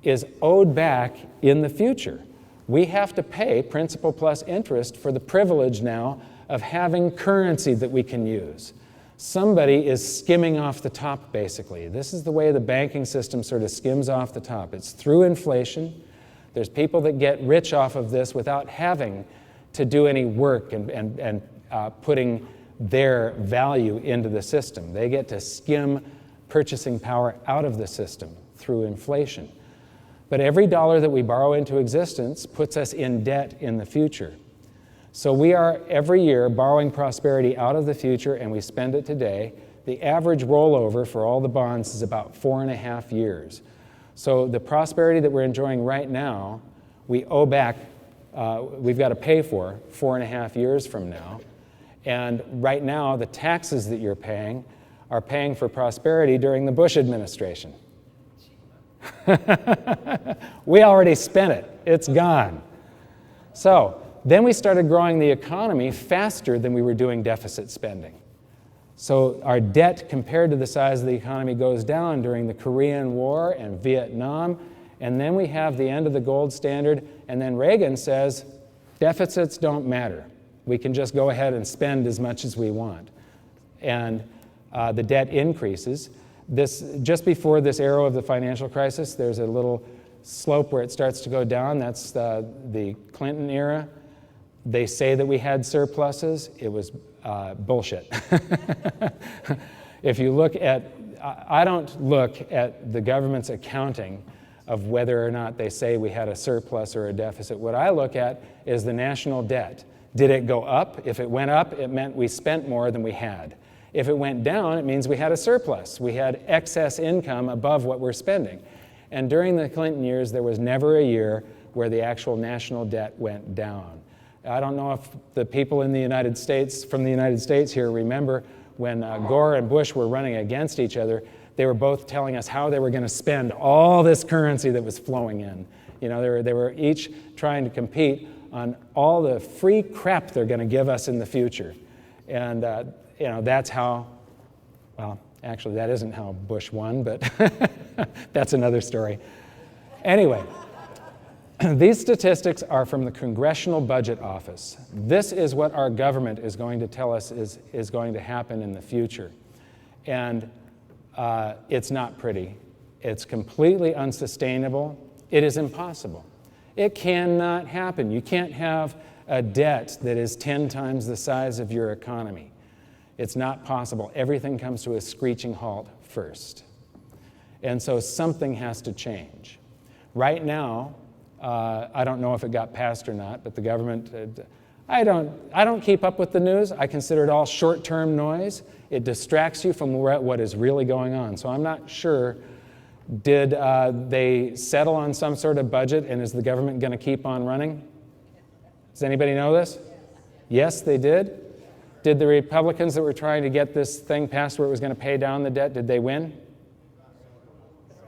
is owed back in the future. We have to pay principal plus interest for the privilege now of having currency that we can use. Somebody is skimming off the top, basically. This is the way the banking system sort of skims off the top. It's through inflation. There's people that get rich off of this without having to do any work and putting their value into the system. They get to skim purchasing power out of the system through inflation. But every dollar that we borrow into existence puts us in debt in the future. So we are every year borrowing prosperity out of the future and we spend it today. The average rollover for all the bonds is about 4.5 years. So the prosperity that we're enjoying right now, we owe back we've got to pay for 4.5 years from now. And right now, the taxes that you're paying are paying for prosperity during the Bush administration. We already spent it. It's gone. So then we started growing the economy faster than we were doing deficit spending. So our debt compared to the size of the economy goes down during the Korean War and Vietnam, and then we have the end of the gold standard, and then Reagan says, deficits don't matter. We can just go ahead and spend as much as we want. And the debt increases. Just before this arrow of the financial crisis, there's a little slope where it starts to go down. That's the Clinton era. They say that we had surpluses. It was bullshit. If you look at, I don't look at the government's accounting of whether or not they say we had a surplus or a deficit. What I look at is the national debt. Did it go up? If it went up, it meant we spent more than we had. If it went down, it means we had a surplus. We had excess income above what we're spending. And during the Clinton years, there was never a year where the actual national debt went down. I don't know if the people in the United States, from the United States here, remember when Gore and Bush were running against each other, they were both telling us how they were going to spend all this currency that was flowing in. You know, they were each trying to compete on all the free crap they're going to give us in the future. And, you know, that's how, well, actually, that isn't how Bush won, but that's another story. Anyway, these statistics are from the Congressional Budget Office. This is what our government is going to tell us is going to happen in the future. And it's not pretty. It's completely unsustainable. It is impossible. It cannot happen. You can't have a debt that is 10 times the size of your economy. It's not possible. Everything comes to a screeching halt first. And so something has to change. Right now, I don't know if it got passed or not, but the government, I don't keep up with the news. I consider it all short-term noise. It distracts you from what is really going on. So I'm not sure, did they settle on some sort of budget, and is the government going to keep on running? Does anybody know this? Yes, they did. Did the Republicans that were trying to get this thing passed where it was going to pay down the debt, did they win?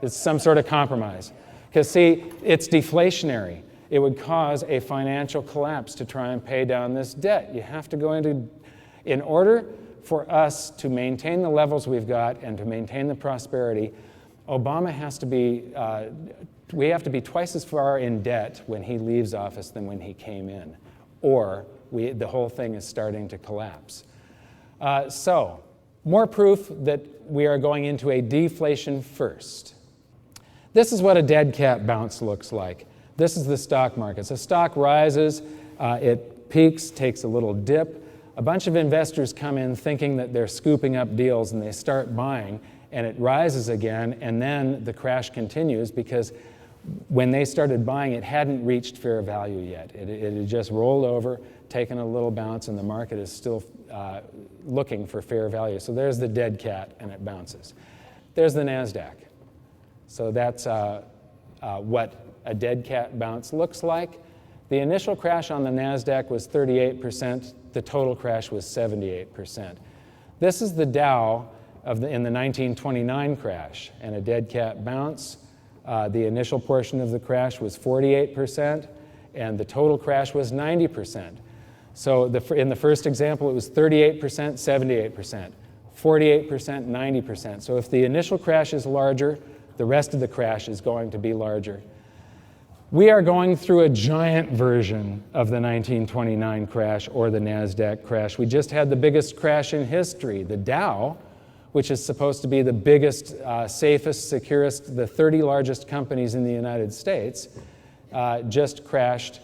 It's some sort of compromise. Because, see, it's deflationary. It would cause a financial collapse to try and pay down this debt. You have to go in order for us to maintain the levels we've got and to maintain the prosperity, Obama has to be, we have to be twice as far in debt when he leaves office than when he came in, or the whole thing is starting to collapse. So, more proof that we are going into a deflation first. This is what a dead cat bounce looks like. This is the stock market. So stock rises, it peaks, takes a little dip. A bunch of investors come in thinking that they're scooping up deals, and they start buying, and it rises again, and then the crash continues because when they started buying, it hadn't reached fair value yet. It had just rolled over, taken a little bounce, and the market is still looking for fair value. So there's the dead cat, and it bounces. There's the NASDAQ. So that's what a dead cat bounce looks like. The initial crash on the NASDAQ was 38%. The total crash was 78%. This is the Dow in the 1929 crash, and a dead cat bounce. The initial portion of the crash was 48%, and the total crash was 90%. So in the first example, it was 38%, 78%, 48%, 90%. So if the initial crash is larger, the rest of the crash is going to be larger. We are going through a giant version of the 1929 crash or the NASDAQ crash. We just had the biggest crash in history. The Dow, which is supposed to be the biggest, safest, securest, the 30 largest companies in the United States, just crashed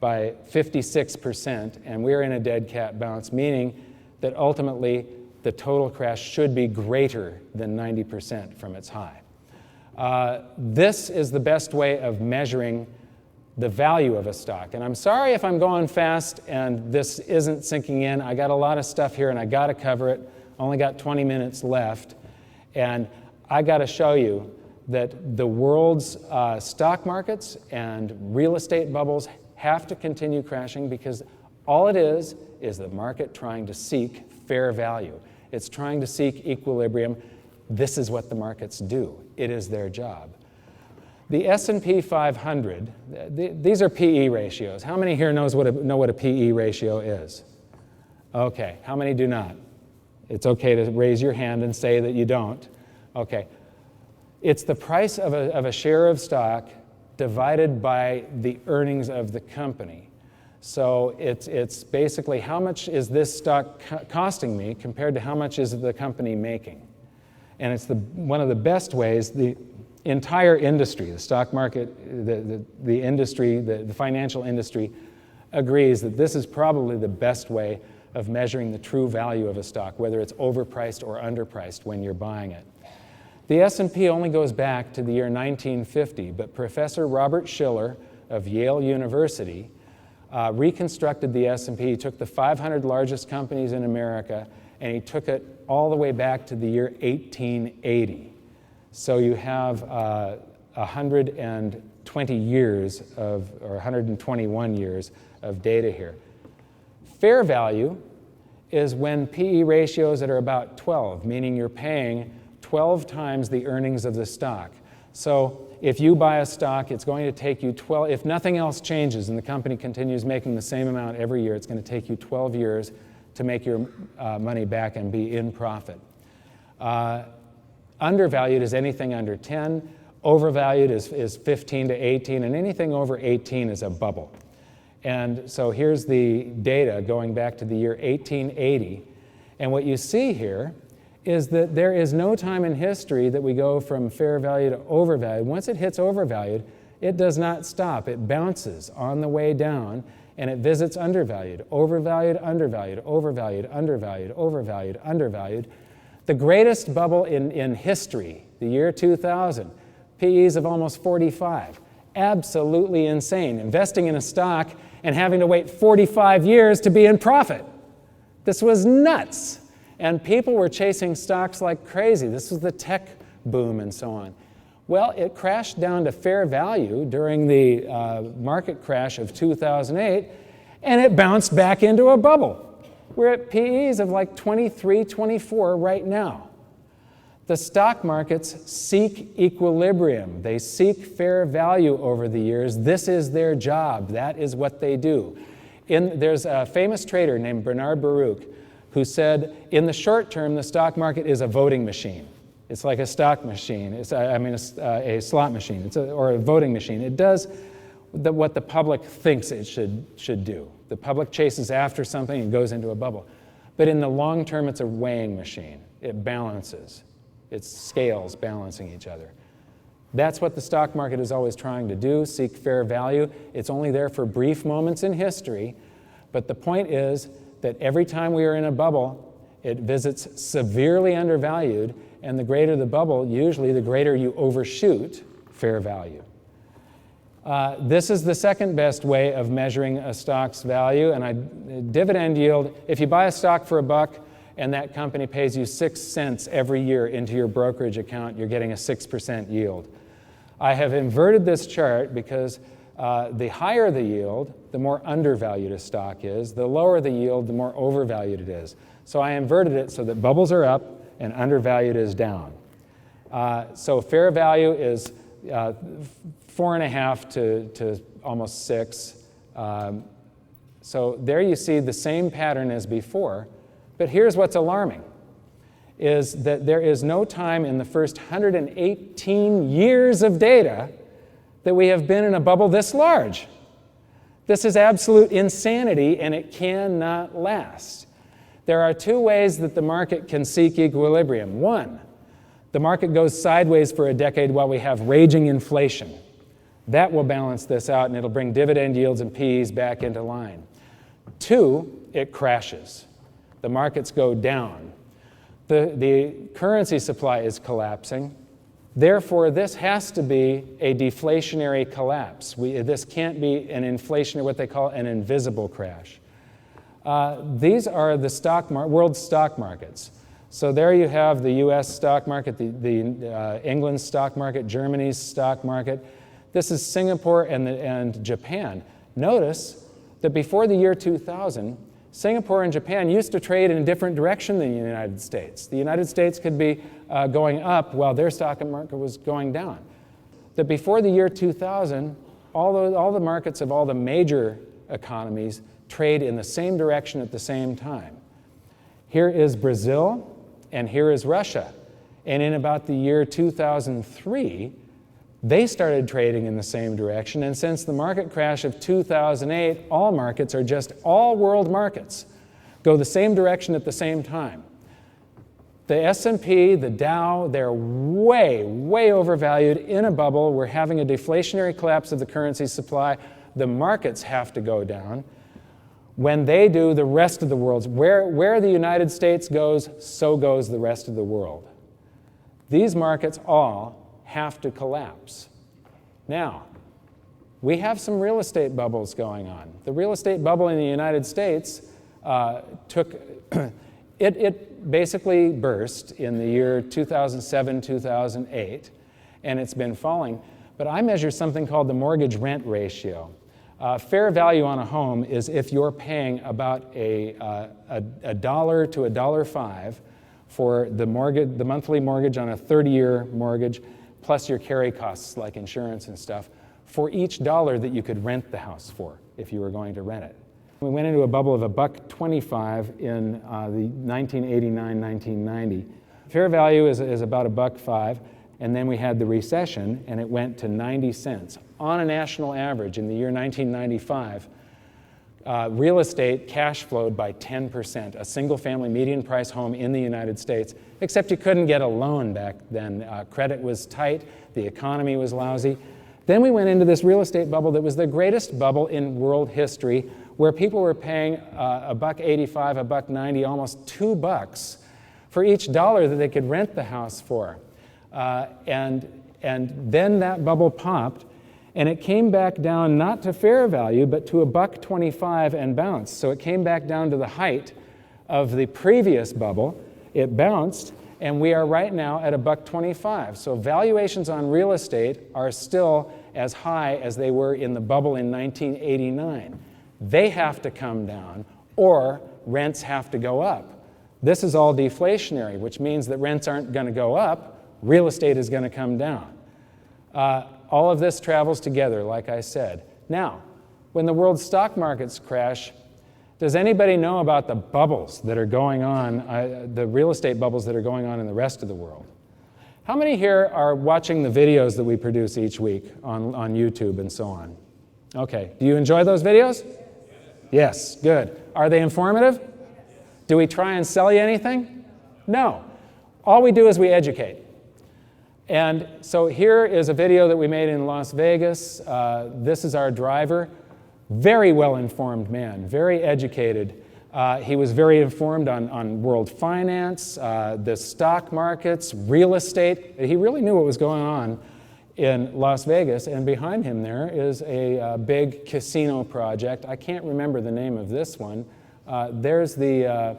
by 56%, and we're in a dead cat bounce, meaning that ultimately the total crash should be greater than 90% from its high. This is the best way of measuring the value of a stock. And I'm sorry if I'm going fast and this isn't sinking in. I got a lot of stuff here and I got to cover it. Only got 20 minutes left. And I got to show you that the world's stock markets and real estate bubbles have to continue crashing because all it is the market trying to seek fair value. It's trying to seek equilibrium. This is what the markets do. It is their job. The S&P 500, these are PE ratios. How many here know what a PE ratio is? Okay, how many do not? It's okay to raise your hand and say that you don't. Okay. It's the price of a share of stock divided by the earnings of the company. So it's basically how much is this stock costing me compared to how much is the company making. And it's one of the best ways the entire industry, the stock market, the industry, the financial industry agrees that this is probably the best way of measuring the true value of a stock, whether it's overpriced or underpriced when you're buying it. The S&P only goes back to the year 1950, but Professor Robert Shiller of Yale University reconstructed the S&P. He took the 500 largest companies in America and he took it all the way back to the year 1880. So you have 120 years or 121 years of data here. Fair value is when PE ratios that are about 12, meaning you're paying 12 times the earnings of the stock. So if you buy a stock, it's going to take you 12, if nothing else changes and the company continues making the same amount every year, it's going to take you 12 years to make your money back and be in profit. Undervalued is anything under 10, overvalued is 15 to 18, and anything over 18 is a bubble. And so here's the data going back to the year 1880, and what you see here is that there is no time in history that we go from fair value to overvalued. Once it hits overvalued, it does not stop. It bounces on the way down, and it visits undervalued, overvalued, undervalued, overvalued, undervalued, overvalued, undervalued. The greatest bubble in history, the year 2000, PEs of almost 45. Absolutely insane. Investing in a stock and having to wait 45 years to be in profit. This was nuts. And people were chasing stocks like crazy. This was the tech boom and so on. Well, it crashed down to fair value during the market crash of 2008, and it bounced back into a bubble. We're at PEs of like 23, 24 right now. The stock markets seek equilibrium. They seek fair value over the years. This is their job. That is what they do. There's a famous trader named Bernard Baruch who said, in the short term, the stock market is a voting machine. It's like a stock machine. A slot machine, or a voting machine. It does what the public thinks it should do. The public chases after something and goes into a bubble. But in the long term, it's a weighing machine. It balances. It's scales balancing each other. That's what the stock market is always trying to do, seek fair value. It's only there for brief moments in history, but the point is that every time we are in a bubble, it visits severely undervalued, and the greater the bubble, usually the greater you overshoot fair value. This is the second best way of measuring a stock's value, and dividend yield. If you buy a stock for $1 and that company pays you 6 cents every year into your brokerage account, you're getting a 6% yield. I have inverted this chart because the higher the yield, the more undervalued a stock is. The lower the yield, the more overvalued it is. So I inverted it so that bubbles are up and undervalued is down. So fair value is 4.5 to almost 6. So there you see the same pattern as before. But here's what's alarming, is that there is no time in the first 118 years of data that we have been in a bubble this large. This is absolute insanity, and it cannot last. There are two ways that the market can seek equilibrium. One, the market goes sideways for a decade while we have raging inflation. That will balance this out, and it'll bring dividend yields and PEs back into line. Two, it crashes. The markets go down. The currency supply is collapsing. Therefore, this has to be a deflationary collapse. This can't be an inflationary, what they call an invisible crash. These are the world stock markets. So there you have the US stock market, the England stock market, Germany's stock market. This is Singapore and Japan. Notice that before the year 2000, Singapore and Japan used to trade in a different direction than the United States. The United States could be going up while their stock market was going down. That before the year 2000, all the markets of all the major economies trade in the same direction at the same time. Here is Brazil, and here is Russia. And in about the year 2003, they started trading in the same direction, and since the market crash of 2008, all markets are just all world markets, go the same direction at the same time. The S&P, the Dow, they're way, way overvalued in a bubble. We're having a deflationary collapse of the currency supply. The markets have to go down. When they do, the rest of the world, where the United States goes, so goes the rest of the world. These markets all have to collapse. Now, we have some real estate bubbles going on. The real estate bubble in the United States it basically burst in the year 2007, 2008, and it's been falling. But I measure something called the mortgage rent ratio. Fair value on a home is if you're paying about a dollar to $1.05 for the monthly mortgage on a 30-year mortgage, plus your carry costs like insurance and stuff, for each dollar that you could rent the house for if you were going to rent it. We went into a bubble of $1.25 in the 1989-1990. Fair value is about $1.05, and then we had the recession, and it went to 90 cents. On a national average, in the year 1995, real estate cash flowed by 10%, a single-family median price home in the United States, except you couldn't get a loan back then. Credit was tight, the economy was lousy. Then we went into this real estate bubble that was the greatest bubble in world history, where people were paying $1.85, $1.90, almost $2 for each dollar that they could rent the house for. And then that bubble popped, and it came back down not to fair value, but to $1.25 and bounced. So it came back down to the height of the previous bubble. It bounced, and we are right now at $1.25. So valuations on real estate are still as high as they were in the bubble in 1989. They have to come down, or rents have to go up. This is all deflationary, which means that rents aren't going to go up, real estate is going to come down. All of this travels together, like I said. Now, when the world stock markets crash, does anybody know about the bubbles that are going on, the real estate bubbles that are going on in the rest of the world? How many here are watching the videos that we produce each week on YouTube and so on? Okay, do you enjoy those videos? Yes, good. Are they informative? Do we try and sell you anything? No. All we do is we educate. And so here is a video that we made in Las Vegas. This is our driver. Very well-informed man, very educated. He was very informed on world finance, the stock markets, real estate. He really knew what was going on in Las Vegas, and behind him there is a big casino project. I can't remember the name of this one. There's the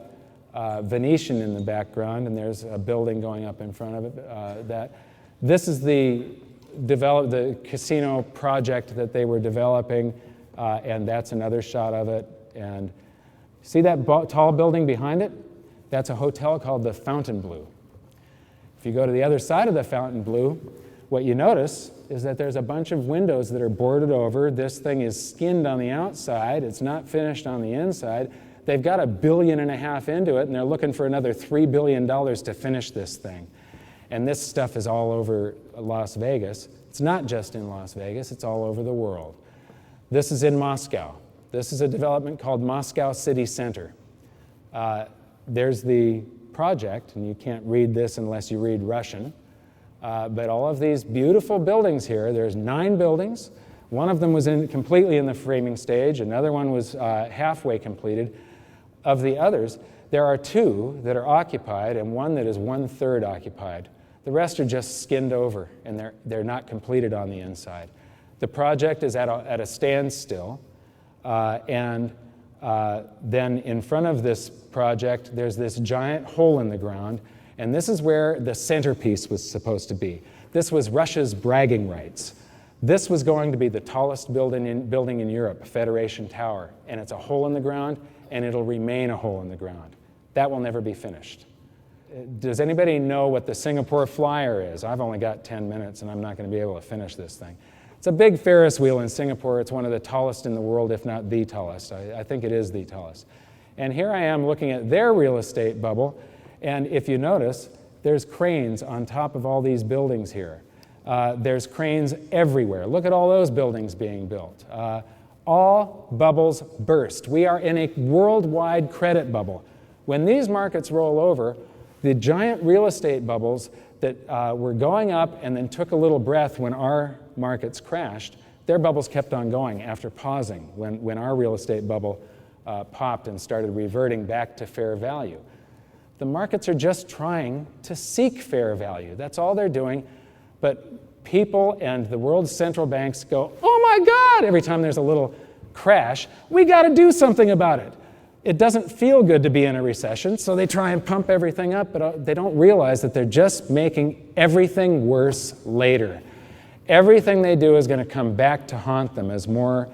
Venetian in the background, and there's a building going up in front of it. This is the casino project that they were developing, and that's another shot of it. And see that tall building behind it? That's a hotel called the Fontainebleau. If you go to the other side of the Fontainebleau, what you notice is that there's a bunch of windows that are boarded over. This thing is skinned on the outside. It's not finished on the inside. They've got $1.5 billion into it, and they're looking for another $3 billion to finish this thing. And this stuff is all over Las Vegas. It's not just in Las Vegas, it's all over the world. This is in Moscow. This is a development called Moscow City Center. There's the project, and you can't read this unless you read Russian. But all of these beautiful buildings here, there's 9 buildings. One of them was completely in the framing stage. Another one was halfway completed. Of the others, there are 2 that are occupied and one that is 1/3 occupied. The rest are just skinned over, and they're not completed on the inside. The project is at a standstill, and then in front of this project, there's this giant hole in the ground, and this is where the centerpiece was supposed to be. This was Russia's bragging rights. This was going to be the tallest building in Europe, Federation Tower, and it's a hole in the ground, and it'll remain a hole in the ground. That will never be finished. Does anybody know what the Singapore Flyer is? I've only got 10 minutes, and I'm not going to be able to finish this thing. It's a big Ferris wheel in Singapore. It's one of the tallest in the world, if not the tallest. I think it is the tallest. And here I am looking at their real estate bubble, and if you notice, there's cranes on top of all these buildings here. There's cranes everywhere. Look at all those buildings being built. All bubbles burst. We are in a worldwide credit bubble. When these markets roll over, the giant real estate bubbles that were going up and then took a little breath when our markets crashed, their bubbles kept on going after pausing when our real estate bubble popped and started reverting back to fair value. The markets are just trying to seek fair value. That's all they're doing. But people and the world's central banks go, oh my God, every time there's a little crash, we got to do something about it. It doesn't feel good to be in a recession, so they try and pump everything up, but they don't realize that they're just making everything worse later. Everything they do is going to come back to haunt them as more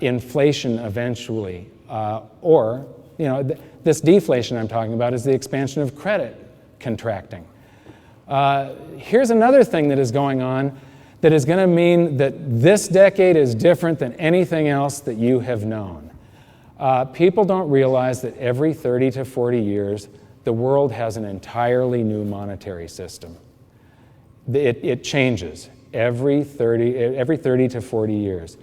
inflation eventually, or, this deflation I'm talking about is the expansion of credit contracting. Here's another thing that is going on that is going to mean that this decade is different than anything else that you have known. People don't realize that every 30 to 40 years, the world has an entirely new monetary system. It changes every 30 to 40 years.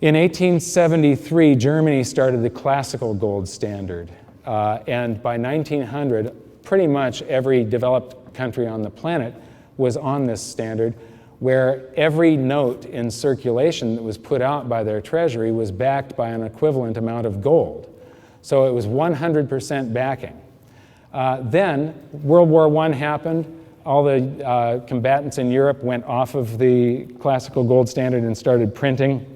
In 1873, Germany started the classical gold standard, and by 1900, pretty much every developed country on the planet was on this standard, where every note in circulation that was put out by their treasury was backed by an equivalent amount of gold. So it was 100% backing. Then World War I happened. All the combatants in Europe went off of the classical gold standard and started printing.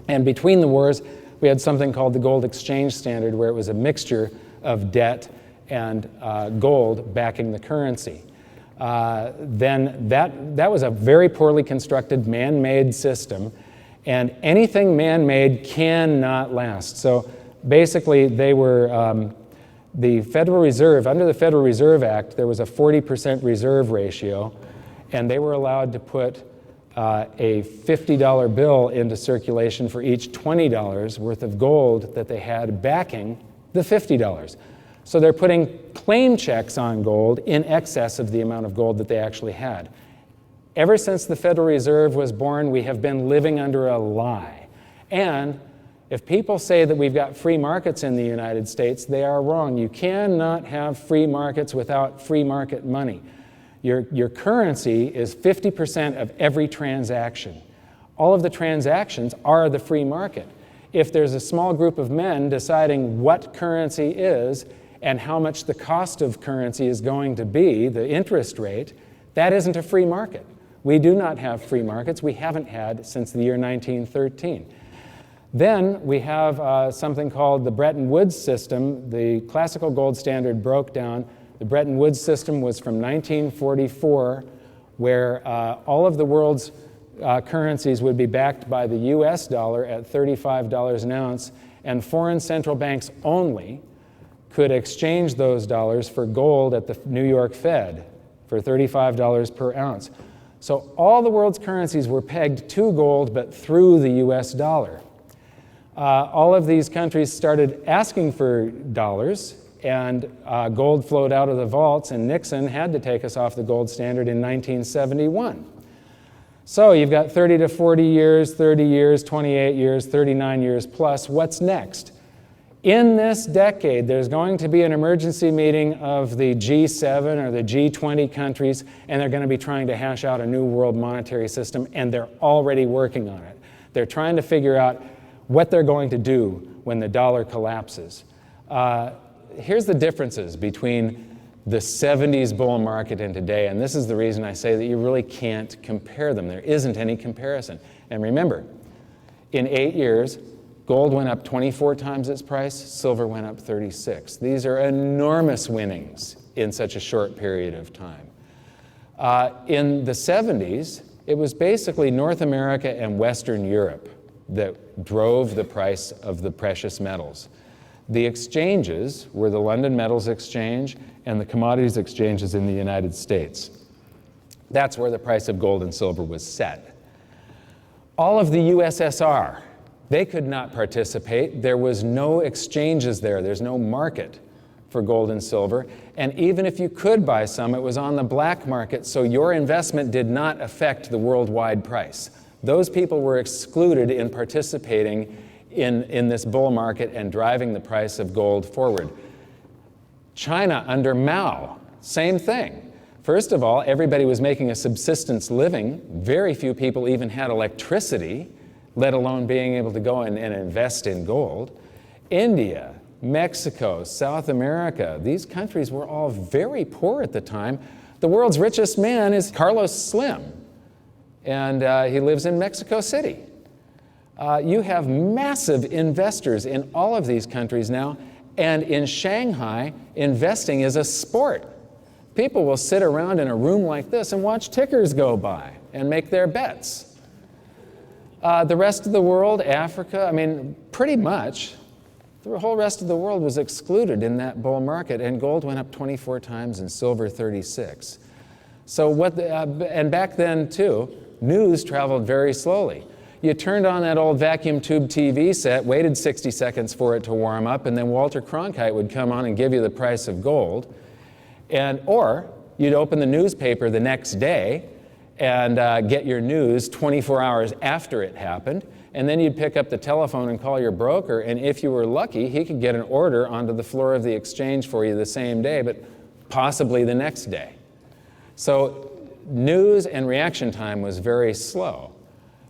And between the wars, we had something called the gold exchange standard, where it was a mixture of debt and gold backing the currency. Then that was a very poorly constructed man-made system, and anything man-made cannot last. So basically they were, the Federal Reserve, under the Federal Reserve Act, there was a 40% reserve ratio, and they were allowed to put a $50 bill into circulation for each $20 worth of gold that they had backing the $50. So they're putting claim checks on gold in excess of the amount of gold that they actually had. Ever since the Federal Reserve was born, we have been living under a lie. And if people say that we've got free markets in the United States, they are wrong. You cannot have free markets without free market money. Your currency is 50% of every transaction. All of the transactions are the free market. If there's a small group of men deciding what currency is and how much the cost of currency is going to be, the interest rate, that isn't a free market. We do not have free markets. We haven't had since the year 1913. Then we have something called the Bretton Woods system. The classical gold standard broke down. The Bretton Woods system was from 1944, where all of the world's currencies would be backed by the US dollar at $35 an ounce, and foreign central banks only could exchange those dollars for gold at the New York Fed for $35 per ounce. So all the world's currencies were pegged to gold, but through the US dollar. All of these countries started asking for dollars, and gold flowed out of the vaults, and Nixon had to take us off the gold standard in 1971. So you've got 30 to 40 years, 30 years, 28 years, 39 years plus. What's next? In this decade, there's going to be an emergency meeting of the G7 or the G20 countries, and they're going to be trying to hash out a new world monetary system, and they're already working on it. They're trying to figure out what they're going to do when the dollar collapses. Here's the differences between the 70s bull market and today, and this is the reason I say that you really can't compare them. There isn't any comparison. And remember, in 8 years, gold went up 24 times its price, silver went up 36. These are enormous winnings in such a short period of time. In the 70s, It was basically North America and Western Europe that drove the price of the precious metals. The exchanges were the London Metals Exchange and the commodities exchanges in the United States. That's where the price of gold and silver was set. All of the USSR, they could not participate. There was no exchanges there. There's no market for gold and silver. And even if you could buy some, it was on the black market, so your investment did not affect the worldwide price. Those people were excluded in participating in this bull market and driving the price of gold forward. China under Mao, same thing. First of all, everybody was making a subsistence living. Very few people even had electricity, let alone being able to go and invest in gold. India, Mexico, South America, these countries were all very poor at the time. The world's richest man is Carlos Slim, and he lives in Mexico City. You have massive investors in all of these countries now, and in Shanghai, investing is a sport. People will sit around in a room like this and watch tickers go by and make their bets. The rest of the world, Africa, I mean, pretty much, the whole rest of the world was excluded in that bull market, and gold went up 24 times and silver 36. So and back then too, news traveled very slowly. You turned on that old vacuum tube TV set, waited 60 seconds for it to warm up, and then Walter Cronkite would come on and give you the price of gold. Or you'd open the newspaper the next day and get your news 24 hours after it happened, and then you'd pick up the telephone and call your broker, and if you were lucky, he could get an order onto the floor of the exchange for you the same day, but possibly the next day. So news and reaction time was very slow.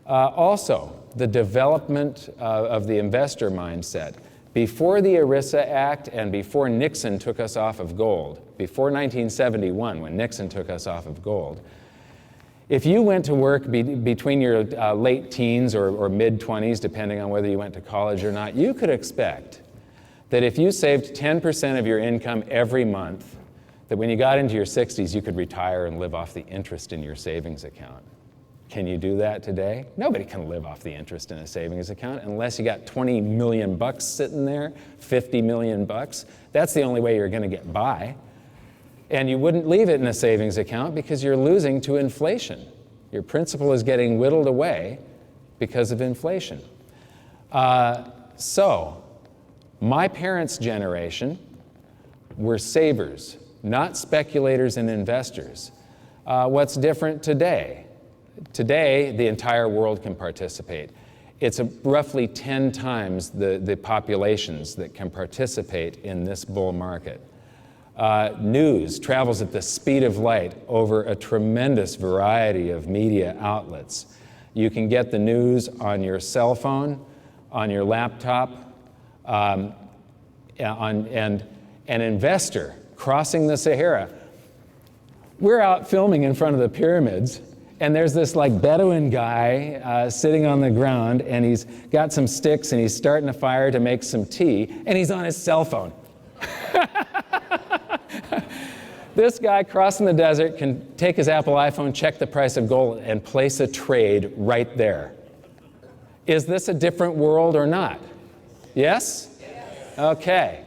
Also, the development of the investor mindset. Before the ERISA Act and before Nixon took us off of gold, before 1971, when Nixon took us off of gold, if you went to work between your late teens or mid-20s, depending on whether you went to college or not, you could expect that if you saved 10% of your income every month, that when you got into your 60s, you could retire and live off the interest in your savings account. Can you do that today? Nobody can live off the interest in a savings account unless you got 20 million bucks sitting there, 50 million bucks. That's the only way you're going to get by. And you wouldn't leave it in a savings account because you're losing to inflation. Your principal is getting whittled away because of inflation. So, my parents' generation were savers, not speculators and investors. What's different today? Today, the entire world can participate. It's roughly 10 times the populations that can participate in this bull market. News travels at the speed of light over a tremendous variety of media outlets. You can get the news on your cell phone, on your laptop, and an investor crossing the Sahara. We're out filming in front of the pyramids, and there's this like Bedouin guy sitting on the ground, and he's got some sticks and he's starting a fire to make some tea, and he's on his cell phone. This guy crossing the desert can take his Apple iPhone, check the price of gold, and place a trade right there. Is this a different world or not? Yes? Yes. Okay.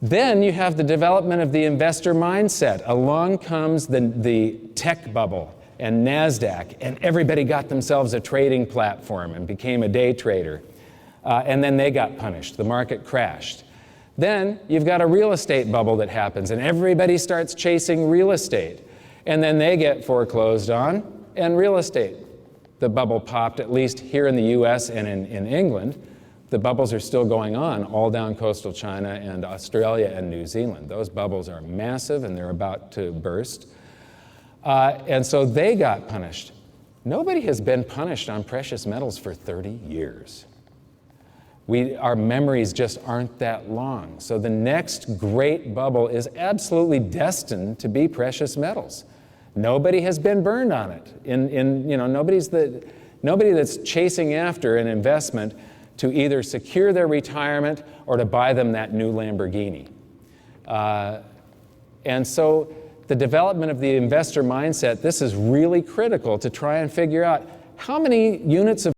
Then you have the development of the investor mindset. Along comes the tech bubble and NASDAQ, and everybody got themselves a trading platform and became a day trader. And then they got punished. The market crashed. Then you've got a real estate bubble that happens, and everybody starts chasing real estate. And then they get foreclosed on, and real estate, the bubble popped, at least here in the US and in England. The bubbles are still going on all down coastal China and Australia and New Zealand. Those bubbles are massive, and they're about to burst. And so they got punished. Nobody has been punished on precious metals for 30 years. Our memories just aren't that long. So the next great bubble is absolutely destined to be precious metals. Nobody has been burned on it. Nobody that's chasing after an investment to either secure their retirement or to buy them that new Lamborghini. And so the development of the investor mindset, this is really critical to try and figure out how many units of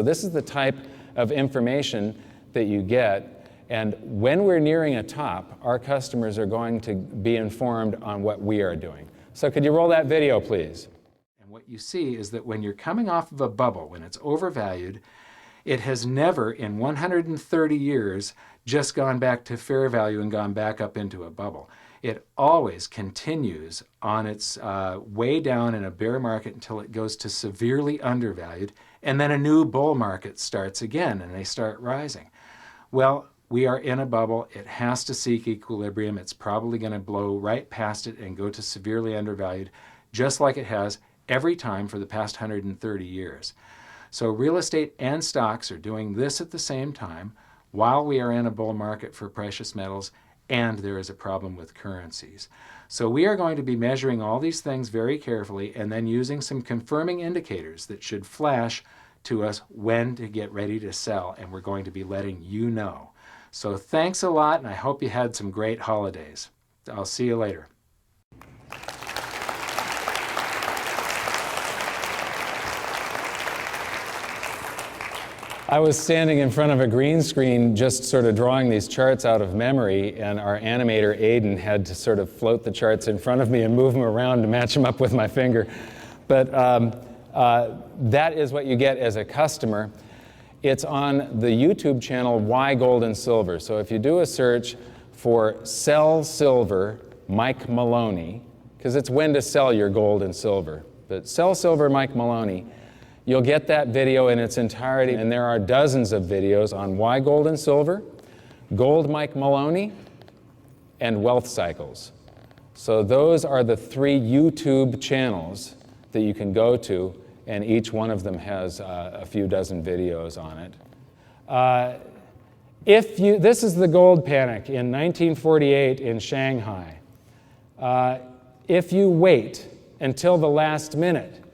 This is the type of information that you get, and when we're nearing a top, our customers are going to be informed on what we are doing. So could you roll that video, please? And what you see is that when you're coming off of a bubble, when it's overvalued, it has never in 130 years just gone back to fair value and gone back up into a bubble. It always continues on its way down in a bear market until it goes to severely undervalued, and then a new bull market starts again and they start rising. Well, we are in a bubble. It has to seek equilibrium. It's probably going to blow right past it and go to severely undervalued, just like it has every time for the past 130 years. So real estate and stocks are doing this at the same time while we are in a bull market for precious metals and there is a problem with currencies. So we are going to be measuring all these things very carefully and then using some confirming indicators that should flash to us when to get ready to sell, and we're going to be letting you know. So thanks a lot, and I hope you had some great holidays. I'll see you later. I was standing in front of a green screen just sort of drawing these charts out of memory, and our animator Aiden had to sort of float the charts in front of me and move them around to match them up with my finger. But that is what you get as a customer. It's on the YouTube channel Why Gold and Silver. So if you do a search for Sell Silver Mike Maloney, because it's when to sell your gold and silver, but Sell Silver Mike Maloney, you'll get that video in its entirety, and there are dozens of videos on Why Gold and Silver, Gold Mike Maloney, and Wealth Cycles. So those are the 3 YouTube channels that you can go to, and each one of them has a few dozen videos on it. This is the gold panic in 1948 in Shanghai. If you wait until the last minute,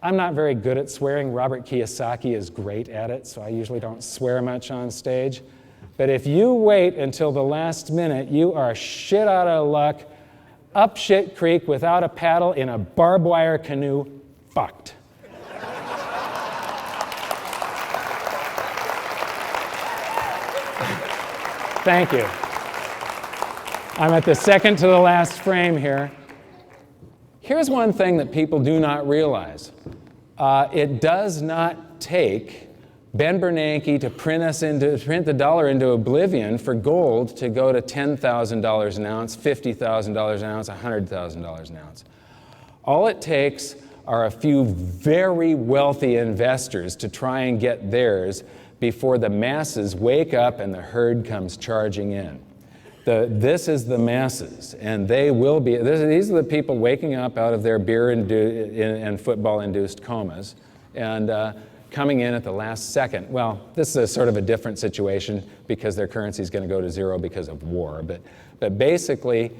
I'm not very good at swearing. Robert Kiyosaki is great at it, so I usually don't swear much on stage. But if you wait until the last minute, you are shit out of luck, up shit creek without a paddle in a barbed wire canoe, fucked. Thank you. I'm at the second to the last frame here. Here's one thing that people do not realize. It does not take Ben Bernanke to print the dollar into oblivion for gold to go to $10,000 an ounce, $50,000 an ounce, $100,000 an ounce. All it takes are a few very wealthy investors to try and get theirs before the masses wake up and the herd comes charging in. This is the masses, and they will be, these are the people waking up out of their beer and football-induced comas and coming in at the last second. Well, this is a sort of a different situation because their currency is going to go to zero because of war. But basically,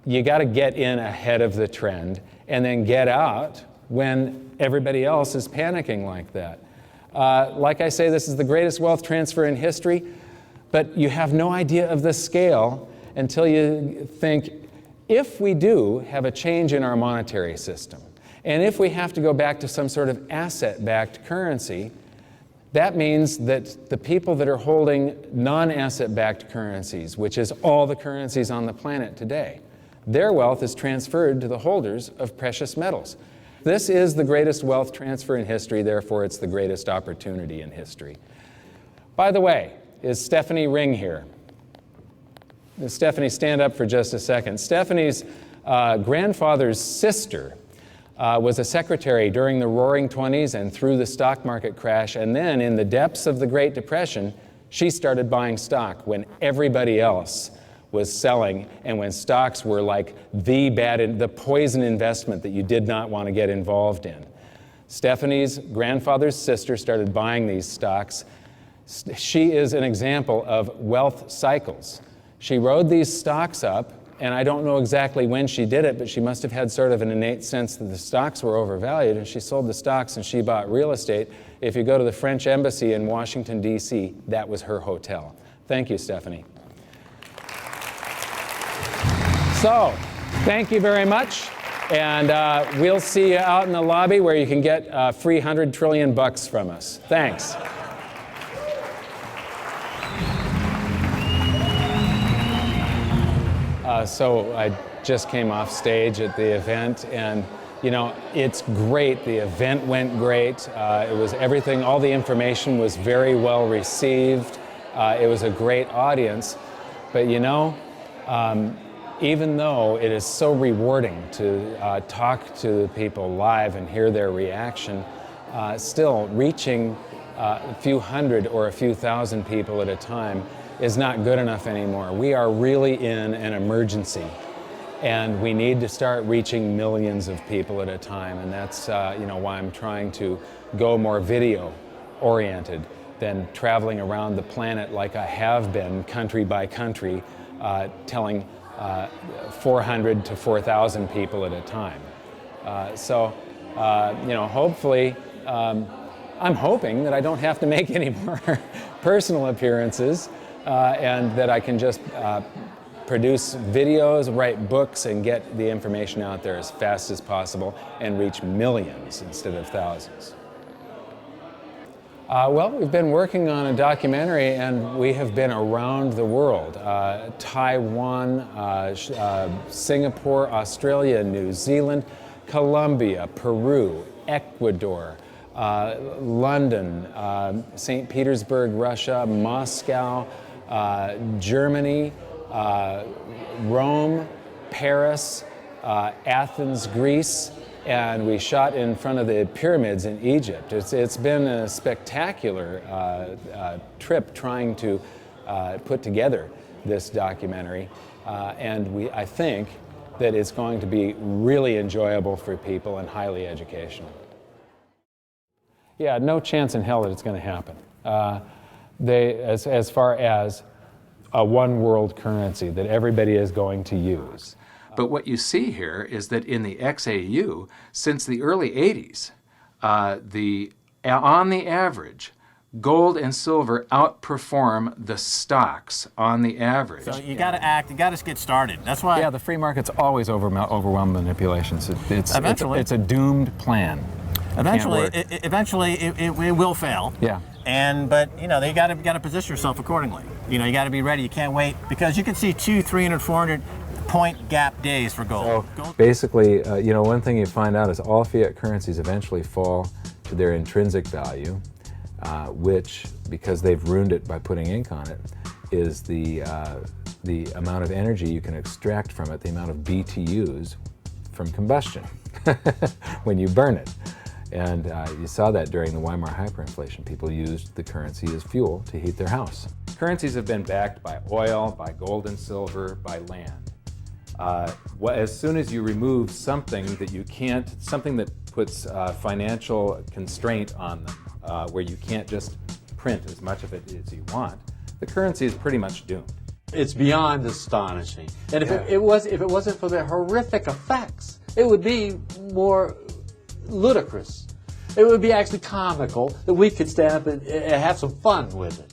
you got to get in ahead of the trend and then get out when everybody else is panicking like that. Like I say, this is the greatest wealth transfer in history. But you have no idea of the scale until you think, if we do have a change in our monetary system, and if we have to go back to some sort of asset-backed currency, that means that the people that are holding non-asset-backed currencies, which is all the currencies on the planet today, their wealth is transferred to the holders of precious metals. This is the greatest wealth transfer in history, therefore it's the greatest opportunity in history. By the way, is Stephanie Ring here? Stephanie, stand up for just a second. Stephanie's grandfather's sister was a secretary during the Roaring '20s and through the stock market crash, and then in the depths of the Great Depression, she started buying stock when everybody else was selling and when stocks were like the poison investment that you did not want to get involved in. Stephanie's grandfather's sister started buying these stocks. She is an example of wealth cycles. She rode these stocks up, and I don't know exactly when she did it, but she must have had sort of an innate sense that the stocks were overvalued, and she sold the stocks and she bought real estate. If you go to the French Embassy in Washington, D.C., that was her hotel. Thank you, Stephanie. So, thank you very much. And we'll see you out in the lobby where you can get free $100 trillion from us. Thanks. So I just came off stage at the event, and you know, it's great. The event went great. It was everything, all the information was very well received. It was a great audience. But you know, even though it is so rewarding to talk to people live and hear their reaction, still reaching a few hundred or a few thousand people at a time is not good enough anymore. We are really in an emergency, and we need to start reaching millions of people at a time, and that's you know, why I'm trying to go more video-oriented than traveling around the planet like I have been, country by country, telling 400 to 4,000 people at a time. You know, hopefully, I'm hoping that I don't have to make any more personal appearances, and that I can just produce videos, write books, and get the information out there as fast as possible and reach millions instead of thousands. Well, we've been working on a documentary, and we have been around the world. Taiwan, Singapore, Australia, New Zealand, Colombia, Peru, Ecuador, London, St. Petersburg, Russia, Moscow, Germany, Rome, Paris, Athens, Greece, and we shot in front of the pyramids in Egypt. It's been a spectacular trip trying to put together this documentary, and I think that it's going to be really enjoyable for people and highly educational. Yeah, no chance in hell that it's going to happen. As far as a one world currency that everybody is going to use. But what you see here is that in the XAU, since the early 80s, on the average, gold and silver outperform the stocks on the average. So you got to act, you got to get started. That's why. Yeah, the free market's always overwhelm manipulations. It's a doomed plan. Eventually, it will fail. Yeah. But you know, you got to position yourself accordingly. You know, you got to be ready. You can't wait, because you can see 200, 300, 400 point gap days for gold. So basically, you know, one thing you find out is all fiat currencies eventually fall to their intrinsic value, which, because they've ruined it by putting ink on it, is the amount of energy you can extract from it, the amount of BTUs from combustion when you burn it. And you saw that during the Weimar hyperinflation. People used the currency as fuel to heat their house. Currencies have been backed by oil, by gold and silver, by land. As soon as you remove something that you can't, something that puts financial constraint on them, where you can't just print as much of it as you want, the currency is pretty much doomed. It's beyond astonishing. And if it wasn't for the horrific effects, it would be more ludicrous. It would be actually comical that we could stand up and have some fun with it.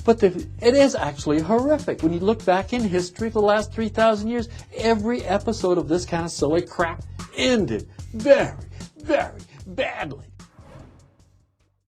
But it is actually horrific. When you look back in history for the last 3,000 years, every episode of this kind of silly crap ended very, very badly.